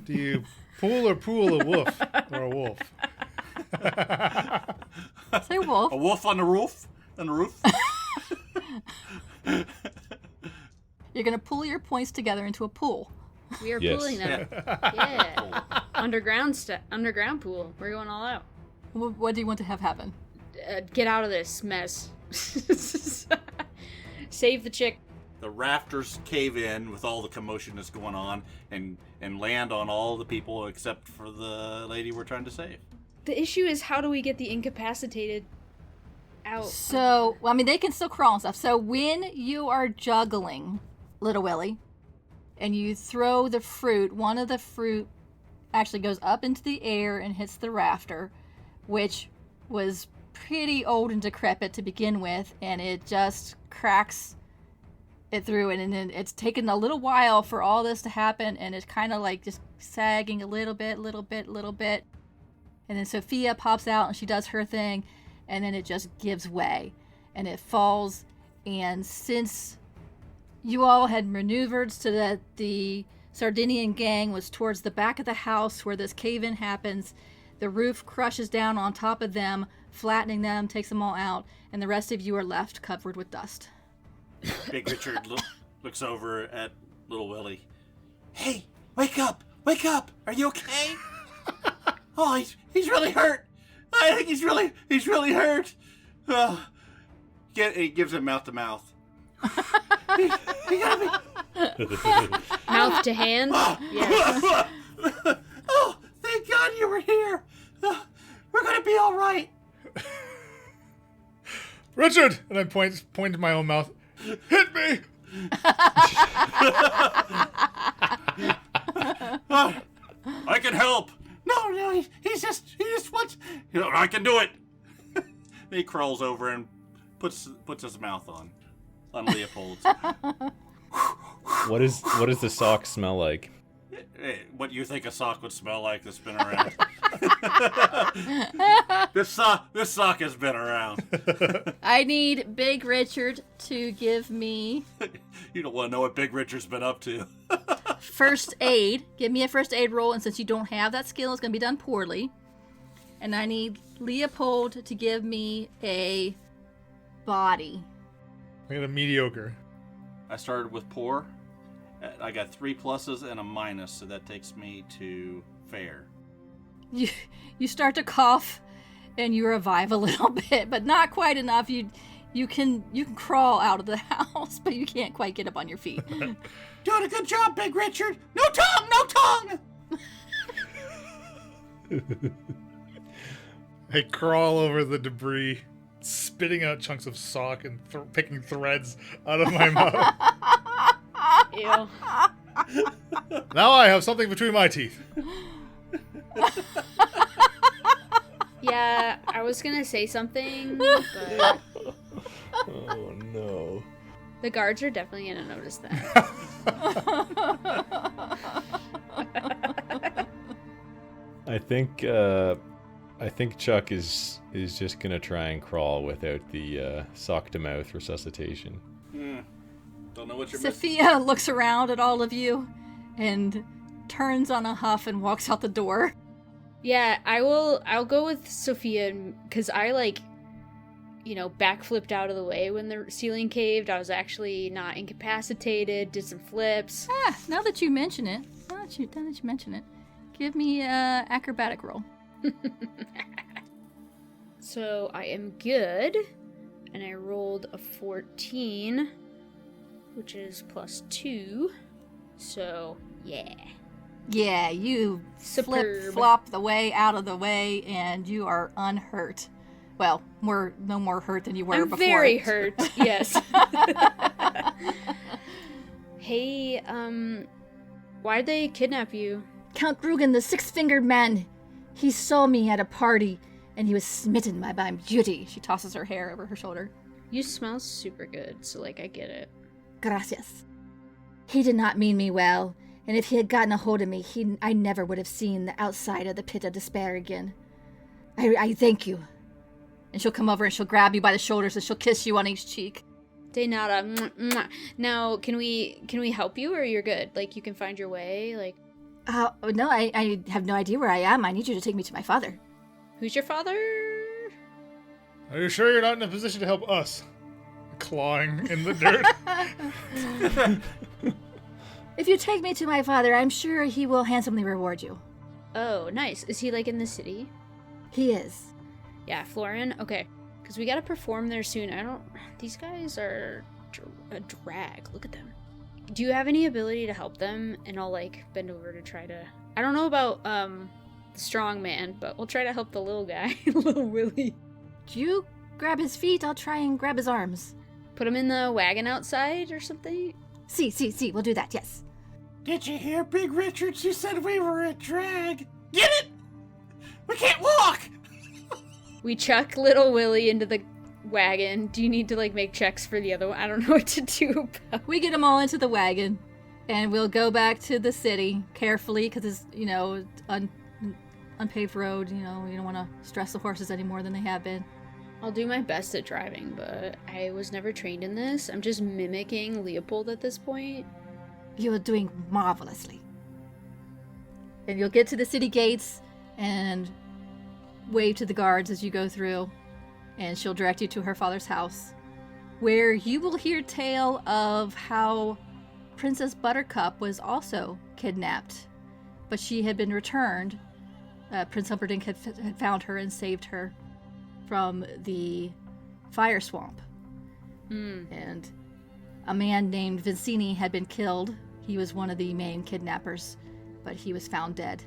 Do you pool or pool a wolf or a wolf? Say wolf. A wolf on the roof? On the roof? You're going to pool your points together into a pool. We are Yes. pooling them. Yeah. Underground pool. We're going all out. What do you want to have happen? Get out of this mess. Save the chick. The rafters cave in with all the commotion that's going on and land on all the people except for the lady we're trying to save. The issue is, how do we get the incapacitated out? So, well, I mean, they can still crawl and stuff. So when you are juggling, Little Willie, and you throw the fruit, one of the fruit actually goes up into the air and hits the rafter, which was pretty old and decrepit to begin with, and it just cracks it through, and then it's taken a little while for all this to happen, and it's kind of like just sagging a little bit. And then Sophia pops out and she does her thing, and then it just gives way and it falls. And since you all had maneuvered so that the Sardinian gang was towards the back of the house where this cave-in happens, the roof crushes down on top of them, flattening them, takes them all out, and the rest of you are left covered with dust. Big Richard looks over at Little Willie. Hey, wake up! Wake up! Are you okay? Oh, he's really hurt. I think he's really hurt. He gives him mouth to mouth. He got me. Mouth to hand? Yes. Oh, thank God you were here. We're gonna be all right. Richard! And I point to my own mouth. Hit me! I can help. No, he just wants. I can do it. He crawls over and puts his mouth on Leopold's. What does the sock smell like? What you think a sock would smell like that's been around? This sock has been around. I need Big Richard to give me You don't want to know what Big Richard's been up to. first aid. Give me a first aid roll, and since you don't have that skill, it's going to be done poorly. And I need Leopold to give me a body. I got a mediocre. I started with poor. I got 3 pluses and a minus, so that takes me to fair. You start to cough, and you revive a little bit, but not quite enough. You can crawl out of the house, but you can't quite get up on your feet. Doing a good job, Big Richard. No tongue. I crawl over the debris, spitting out chunks of sock and picking threads out of my mouth. Ew. Now I have something between my teeth. Yeah, I was gonna say something, but Oh no. the guards are definitely gonna notice that. I think Chuck is just gonna try and crawl without the sock to mouth resuscitation. Don't know what you're missing. Sophia looks around at all of you and turns on a huff and walks out the door. Yeah, I'll go with Sophia, because I backflipped out of the way when the ceiling caved. I was actually not incapacitated, did some flips. Now that you mention it, give me a acrobatic roll. So I am good, and I rolled a 14, which is +2. So, yeah. Yeah, you Superb. flip-flop the way out of the way, and you are unhurt. Well, we're no more hurt than you were I'm before. very hurt, yes. Hey, why'd they kidnap you? Count Rugen, the six-fingered man. He saw me at a party, and he was smitten by my beauty. She tosses her hair over her shoulder. You smell super good, so, I get it. Gracias. He did not mean me well, and if he had gotten a hold of me, I never would have seen the outside of the pit of despair again. I thank you. And she'll come over and she'll grab you by the shoulders and she'll kiss you on each cheek. De nada. Mwah, mwah. Now, can we help you, or you're good? You can find your way? No, I have no idea where I am. I need you to take me to my father. Who's your father? Are you sure you're not in a position to help us? Clawing in the dirt. If you take me to my father, I'm sure he will handsomely reward you. Oh, nice. Is he, in the city? He is. Yeah, Florian? Okay. Because we gotta perform there soon. These guys are a drag. Look at them. Do you have any ability to help them? And I'll, bend over to try to... I don't know about, the strong man, but we'll try to help the little guy. Little Willie. Do you grab his feet? I'll try and grab his arms. Put him in the wagon outside or something? See, we'll do that, yes. Did you hear Big Richard? She said we were a drag. Get it? We can't walk. We chuck little Willie into the wagon. Do you need to like make checks for the other one? I don't know what to do. We get them all into the wagon, and we'll go back to the city carefully because it's, unpaved road. You don't want to stress the horses any more than they have been. I'll do my best at driving, but I was never trained in this. I'm just mimicking Leopold at this point. You are doing marvelously. And you'll get to the city gates and wave to the guards as you go through, and she'll direct you to her father's house, where you will hear tale of how Princess Buttercup was also kidnapped, but she had been returned. Prince Humperdinck had found her and saved her from the fire swamp. And a man named Vincini had been killed. He was one of the main kidnappers, but he was found dead.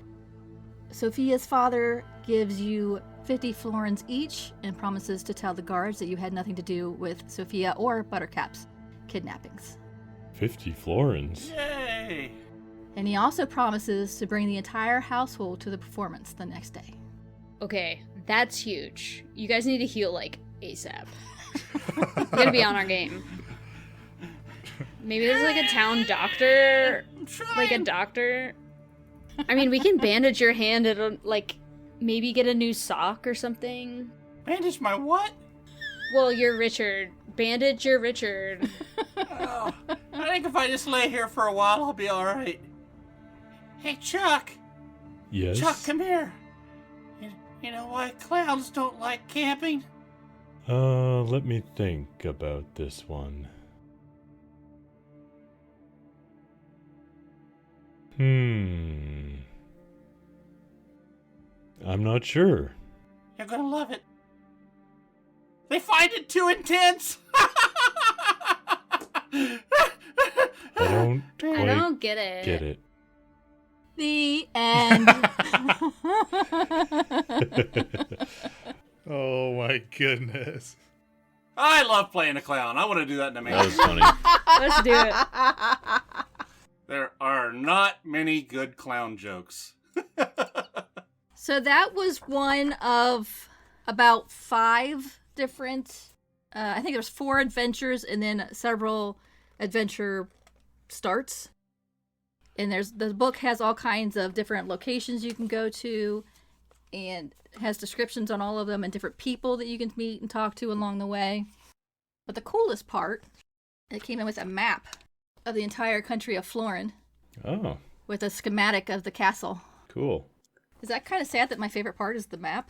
Sophia's father gives you 50 florins each and promises to tell the guards that you had nothing to do with Sophia or Buttercup's kidnappings. 50 florins? Yay! And he also promises to bring the entire household to the performance the next day. Okay, that's huge. You guys need to heal like ASAP. We're gonna be on our game. Maybe there's like a town doctor, like a doctor. I mean, we can bandage your hand and like maybe get a new sock or something. Bandage my what? Well, you're Richard. Bandage your Richard. Oh, I think if I just lay here for a while, I'll be all right. Hey, Chuck. Yes? Chuck, come here. You know why clowns don't like camping? Let me think about this one. I'm not sure. You're gonna love it. They find it too intense. I don't quite I don't get it. get it. The end. Oh my goodness. I love playing a clown. I want to do that in a That minute. was funny. Let's do it. There are not many good clown jokes. So that was one of about 5 different, I think there's 4 adventures and then several adventure starts. And the book has all kinds of different locations you can go to and has descriptions on all of them and different people that you can meet and talk to along the way. But the coolest part, it came in with a map of the entire country of Florin Oh, with a schematic of the castle. cool. Is that kind of sad that my favorite part is the map?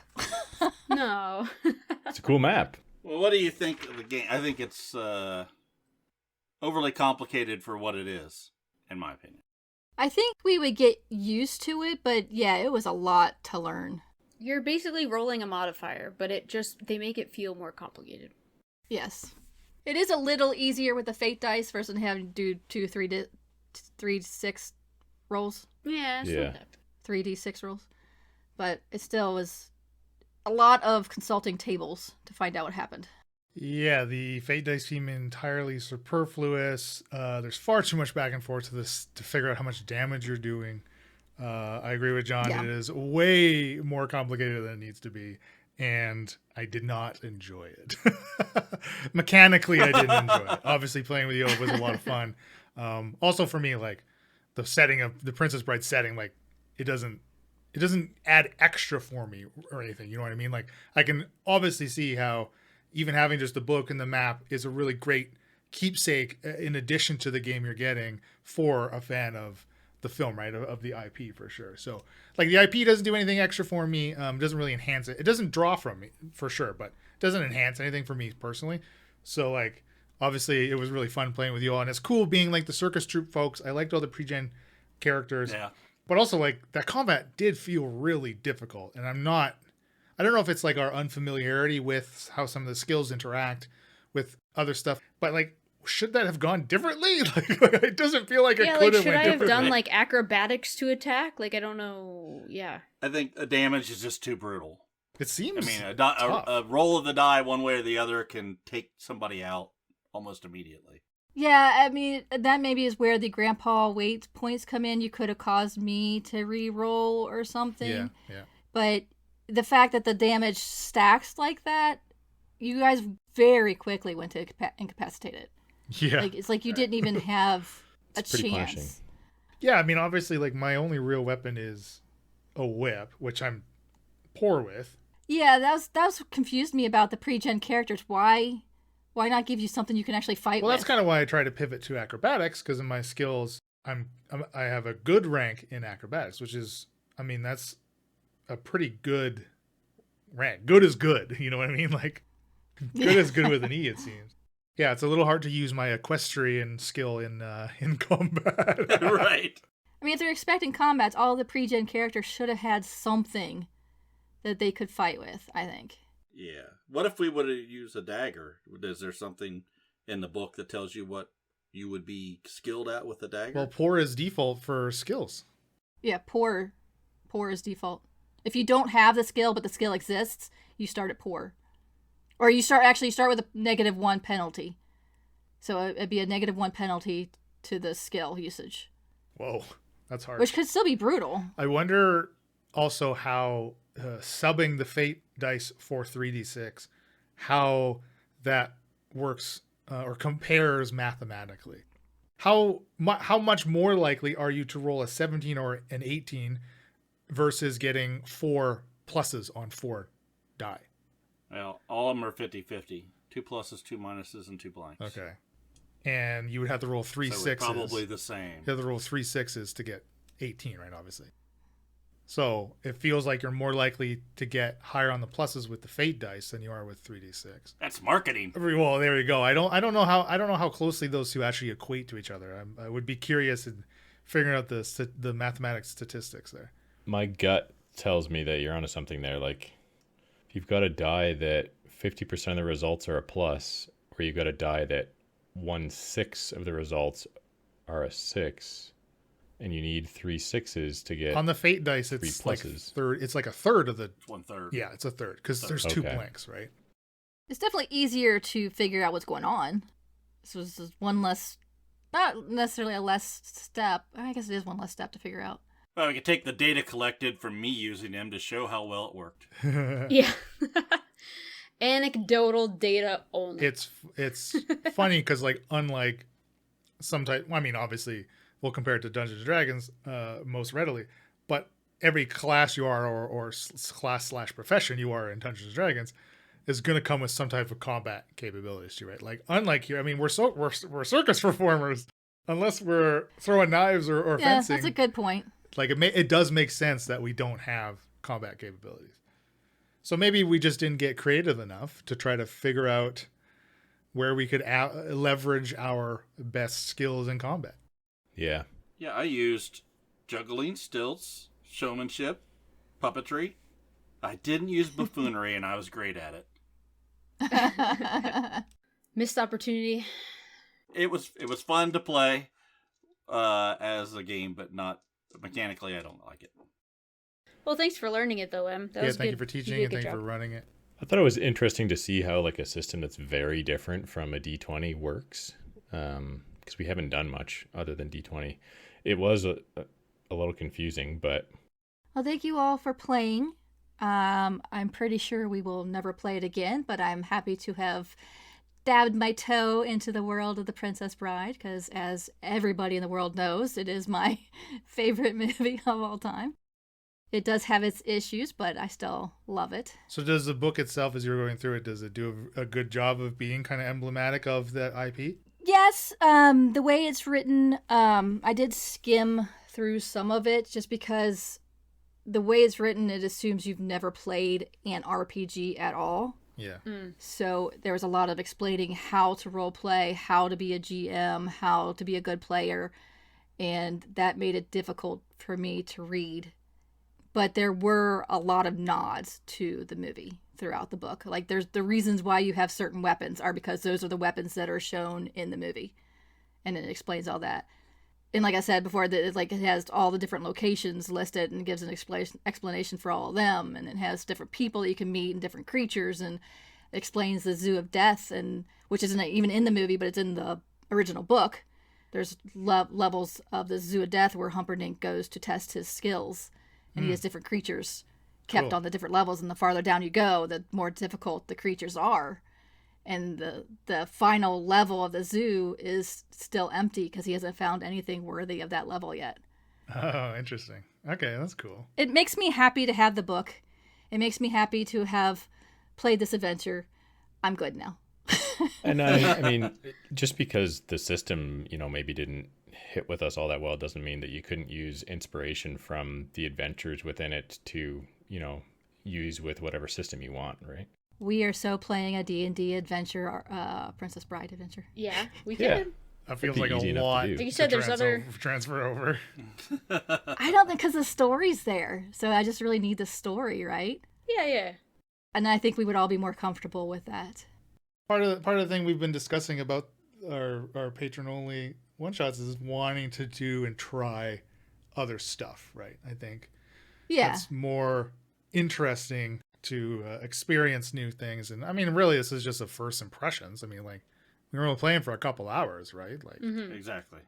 No. It's a cool map. Well, what do you think of the game? I think it's overly complicated for what it is, in my opinion. I think we would get used to it, but yeah, it was a lot to learn. You're basically rolling a modifier, but they make it feel more complicated. Yes. It is a little easier with the fate dice versus having to do 3d6 rolls. Yeah, it's Yeah. not that. 3d6 rolls. But it still was a lot of consulting tables to find out what happened. Yeah, the fate dice seem entirely superfluous. There's far too much back and forth to this to figure out how much damage you're doing. I agree with John. Yeah. It is way more complicated than it needs to be, and I did not enjoy it. Mechanically, I didn't enjoy it. Obviously, playing with you was a lot of fun. Also, for me, like the setting of the Princess Bride setting, like it doesn't add extra for me or anything. You know what I mean? Like I can obviously see how even having just the book and the map is a really great keepsake in addition to the game you're getting for a fan of the film, right? Of the IP for sure. So like the IP doesn't do anything extra for me. Doesn't really enhance it. It doesn't draw from me for sure, but it doesn't enhance anything for me personally. So like obviously it was really fun playing with you all, and it's cool being like the circus troupe folks. I liked all the pre-gen characters. Yeah. But also, like, that combat did feel really difficult. And I don't know if it's, like, our unfamiliarity with how some of the skills interact with other stuff. But, like, should that have gone differently? Like it doesn't feel like it Yeah, could like have should went I have differently. done like acrobatics to attack? Like I don't know. Yeah. I think the damage is just too brutal. It seems I mean, tough. a roll of the die one way or the other can take somebody out almost immediately. Yeah, I mean, that maybe is where the grandpa weight points come in. You could have caused me to re-roll or something. Yeah. But the fact that the damage stacks like that, you guys very quickly went to incapacitate it. Yeah. Like it's like you didn't even have a It's pretty chance. punishing. Yeah, I mean, obviously, like, my only real weapon is a whip, which I'm poor with. Yeah, that was what confused me about the pre-gen characters. Why not give you something you can actually fight Well, with? that's kind of why I try to pivot to acrobatics, because in my skills, I have a good rank in acrobatics, which is, I mean, that's a pretty good rank. Good is good, you know what I mean? Like, good is good with an E, it seems. Yeah, it's a little hard to use my equestrian skill in combat. Right. I mean, if they're expecting combats, all the pre-gen characters should have had something that they could fight with, I think. Yeah. What if we would have used a dagger? Is there something in the book that tells you what you would be skilled at with a dagger? Well, poor is default for skills. Yeah, poor is default. If you don't have the skill, but the skill exists, you start at poor. Or you start with a -1 penalty. So it'd be a -1 penalty to the skill usage. Whoa, that's hard. Which could still be brutal. I wonder also how subbing the fate dice for 3d6, how that works or compares mathematically. How much more likely are you to roll a 17 or an 18 versus getting 4 pluses on 4 die? Well, all of them are 50-50. 2 pluses, 2 minuses, and 2 blanks. Okay. And you would have to roll 3 So we're sixes. probably the same. You have to roll 3 sixes to get 18, right? Obviously. So it feels like you're more likely to get higher on the pluses with the fate dice than you are with 3d6. That's marketing. Well, there you go. I don't know how closely those two actually equate to each other. I would be curious in figuring out the mathematics statistics there. My gut tells me that you're onto something there. Like, if you've got a die that 50% of the results are a plus, or you've got a die that 1/6 of the results are a 6, and you need 3 sixes to get On the fate dice, three it's like pluses. third. It's like a third of the. It's 1/3. Yeah, it's a third because there's 2 Okay. blanks, right? It's definitely easier to figure out what's going on. So this is one less, not necessarily a less step. I guess it is one less step to figure out. Well, we could take the data collected from me using them to show how well it worked. Yeah. Anecdotal data only. It's funny because, like, unlike some type, I mean, obviously we'll compare it to Dungeons and Dragons most readily, but every class you are or class/profession you are in Dungeons and Dragons is going to come with some type of combat capabilities too, right? Like, unlike here, I mean, we're circus performers unless we're throwing knives or Yeah, fencing. that's a good point. Like, it does make sense that we don't have combat capabilities. So maybe we just didn't get creative enough to try to figure out where we could leverage our best skills in combat. Yeah. Yeah, I used juggling, stilts, showmanship, puppetry. I didn't use buffoonery, and I was great at it. Missed opportunity. It was fun to play as a game, but not mechanically. I don't like it. Well, thanks for learning it, though, Em. That was Thank good. you for teaching did a and good thank you job. for running it. I thought it was interesting to see how, like, a system that's very different from a D20 works, because we haven't done much other than D20. It was a little confusing, but Well, thank you all for playing. I'm pretty sure we will never play it again, but I'm happy to have dabbed my toe into the world of The Princess Bride, because as everybody in the world knows, it is my favorite movie of all time. It does have its issues, but I still love it. So does the book itself, as you're going through it, does it do a good job of being kind of emblematic of the IP? Yes, the way it's written, I did skim through some of it just because the way it's written, it assumes you've never played an RPG at all. Yeah. So there was a lot of explaining how to role play, how to be a GM, how to be a good player, and that made it difficult for me to read. But there were a lot of nods to the movie throughout the book. Like, there's the reasons why you have certain weapons are because those are the weapons that are shown in the movie, and it explains all that. And like I said before, that it has all the different locations listed and gives an explanation for all of them, and it has different people that you can meet and different creatures, and explains the Zoo of Death, and which isn't even in the movie, but it's in the original book. There's levels of the Zoo of Death where Humperdinck goes to test his skills, and he has different creatures kept Cool. on the different levels, and the farther down you go, the more difficult the creatures are. And the final level of the zoo is still empty because he hasn't found anything worthy of that level yet. Oh, interesting. Okay, that's cool. It makes me happy to have the book. It makes me happy to have played this adventure. I'm good now. And I mean, just because the system, maybe didn't hit with us all that well, doesn't mean that you couldn't use inspiration from the adventures within it to, use with whatever system you want, right? We are so playing a D&D adventure, Princess Bride adventure. Yeah, we Yeah. could. That feels It'd like be easy a enough to lot. do. Like you said, there's other. Transfer over. I don't think because the story's there. So I just really need the story, right? Yeah. And I think we would all be more comfortable with that. Part of the thing we've been discussing about our patron only one shots is wanting to do and try other stuff, right? I think Yeah. it's more interesting to experience new things. And I mean, really, this is just a first impressions. I mean, like, we were only playing for a couple hours, right? Like, Exactly.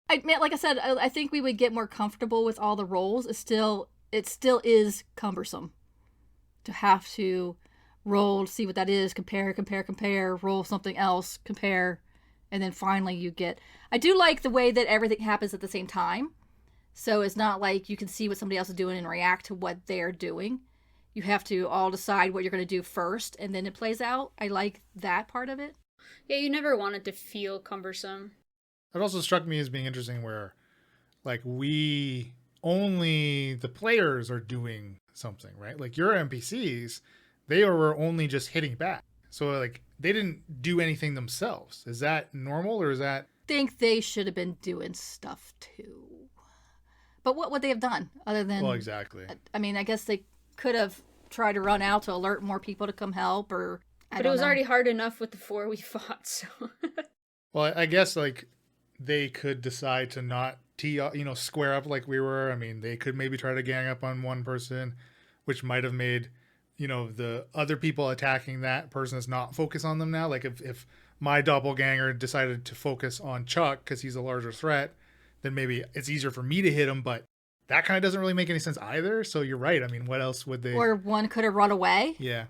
I mean, like I said, I think we would get more comfortable with all the roles. It still is cumbersome to have to roll, see what that is, compare, roll something else, compare, and then finally you get. I do like the way that everything happens at the same time. So it's not like you can see what somebody else is doing and react to what they're doing. You have to all decide what you're going to do first, and then it plays out. I like that part of it. Yeah, you never want it to feel cumbersome. it also struck me as being interesting where, like, the players are doing something, right? Like, your NPCs, they were only just hitting back. So, like, they didn't do anything themselves. Is that normal, or is that... Think they should have been doing stuff too. But what would they have done other than... Well, exactly. I mean, I guess they could have tried to run out to alert more people to come help, or... But it was already hard enough with the 4 we fought, so... Well, I guess, like, they could decide to not square up like we were. I mean, they could maybe try to gang up on one person, which might have made, the other people attacking that person is not focus on them now. Like, if my doppelganger decided to focus on Chuck because he's a larger threat, then maybe it's easier for me to hit him, but that kind of doesn't really make any sense either. So you're right. I mean, what else would they... Or one could have run away. Yeah.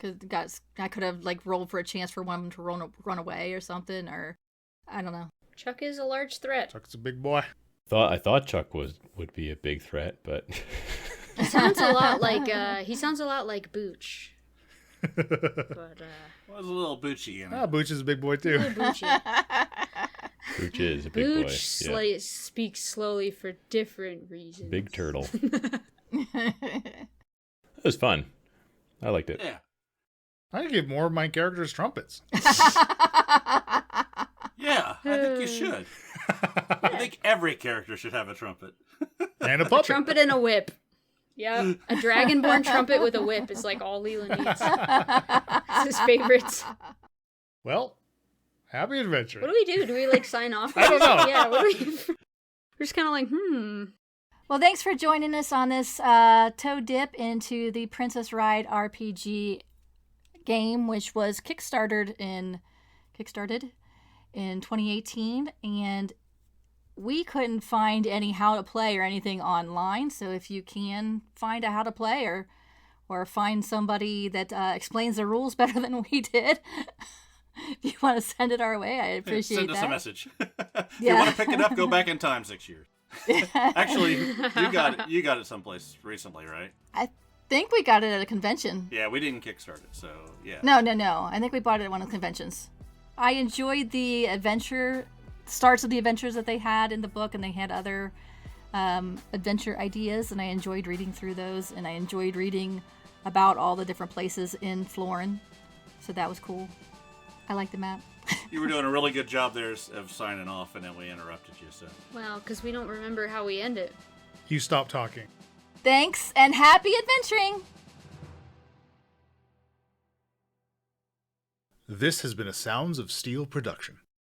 Because I could have, like, rolled for a chance for one to run away or something, or... I don't know. Chuck is a large threat. Chuck's a big boy. I thought Chuck would be a big threat, but He sounds a lot like Booch. But Was a little boochy in it. Ah, Booch is a big boy too. Boochy. Booch is a big boy. Booch Yeah. speaks slowly for different reasons. Big turtle. It was fun. I liked it. Yeah. I give more of my characters trumpets. Yeah, I think you should. I think every character should have a trumpet. And a A puppet. trumpet and a whip. Yep. A dragonborn trumpet with a whip is like all Leland needs. It's his favorites. Well, happy adventure. What do we do? Do we like sign off? I don't know. Yeah, what do we... We're just kind of like, Well, thanks for joining us on this toe dip into the Princess Ride RPG game, which was kickstarted in 2018, and we couldn't find any how to play or anything online. So if you can find a how to play or find somebody that explains the rules better than we did, if you want to send it our way, I appreciate Send that. us a message. If Yeah. you want to pick it up, go back in time 6 years. Actually, you got it someplace recently, right? I think we got it at a convention. Yeah, we didn't kickstart it, so yeah. No. I think we bought it at one of the conventions. I enjoyed the starts of the adventures that they had in the book, and they had other adventure ideas, and I enjoyed reading through those, and I enjoyed reading about all the different places in Florin. So that was cool. I like the map. You were doing a really good job there of signing off, and then we interrupted you. So well, because we don't remember how we end it. You stop talking. Thanks, and happy adventuring! This has been a Sounds of Steel production.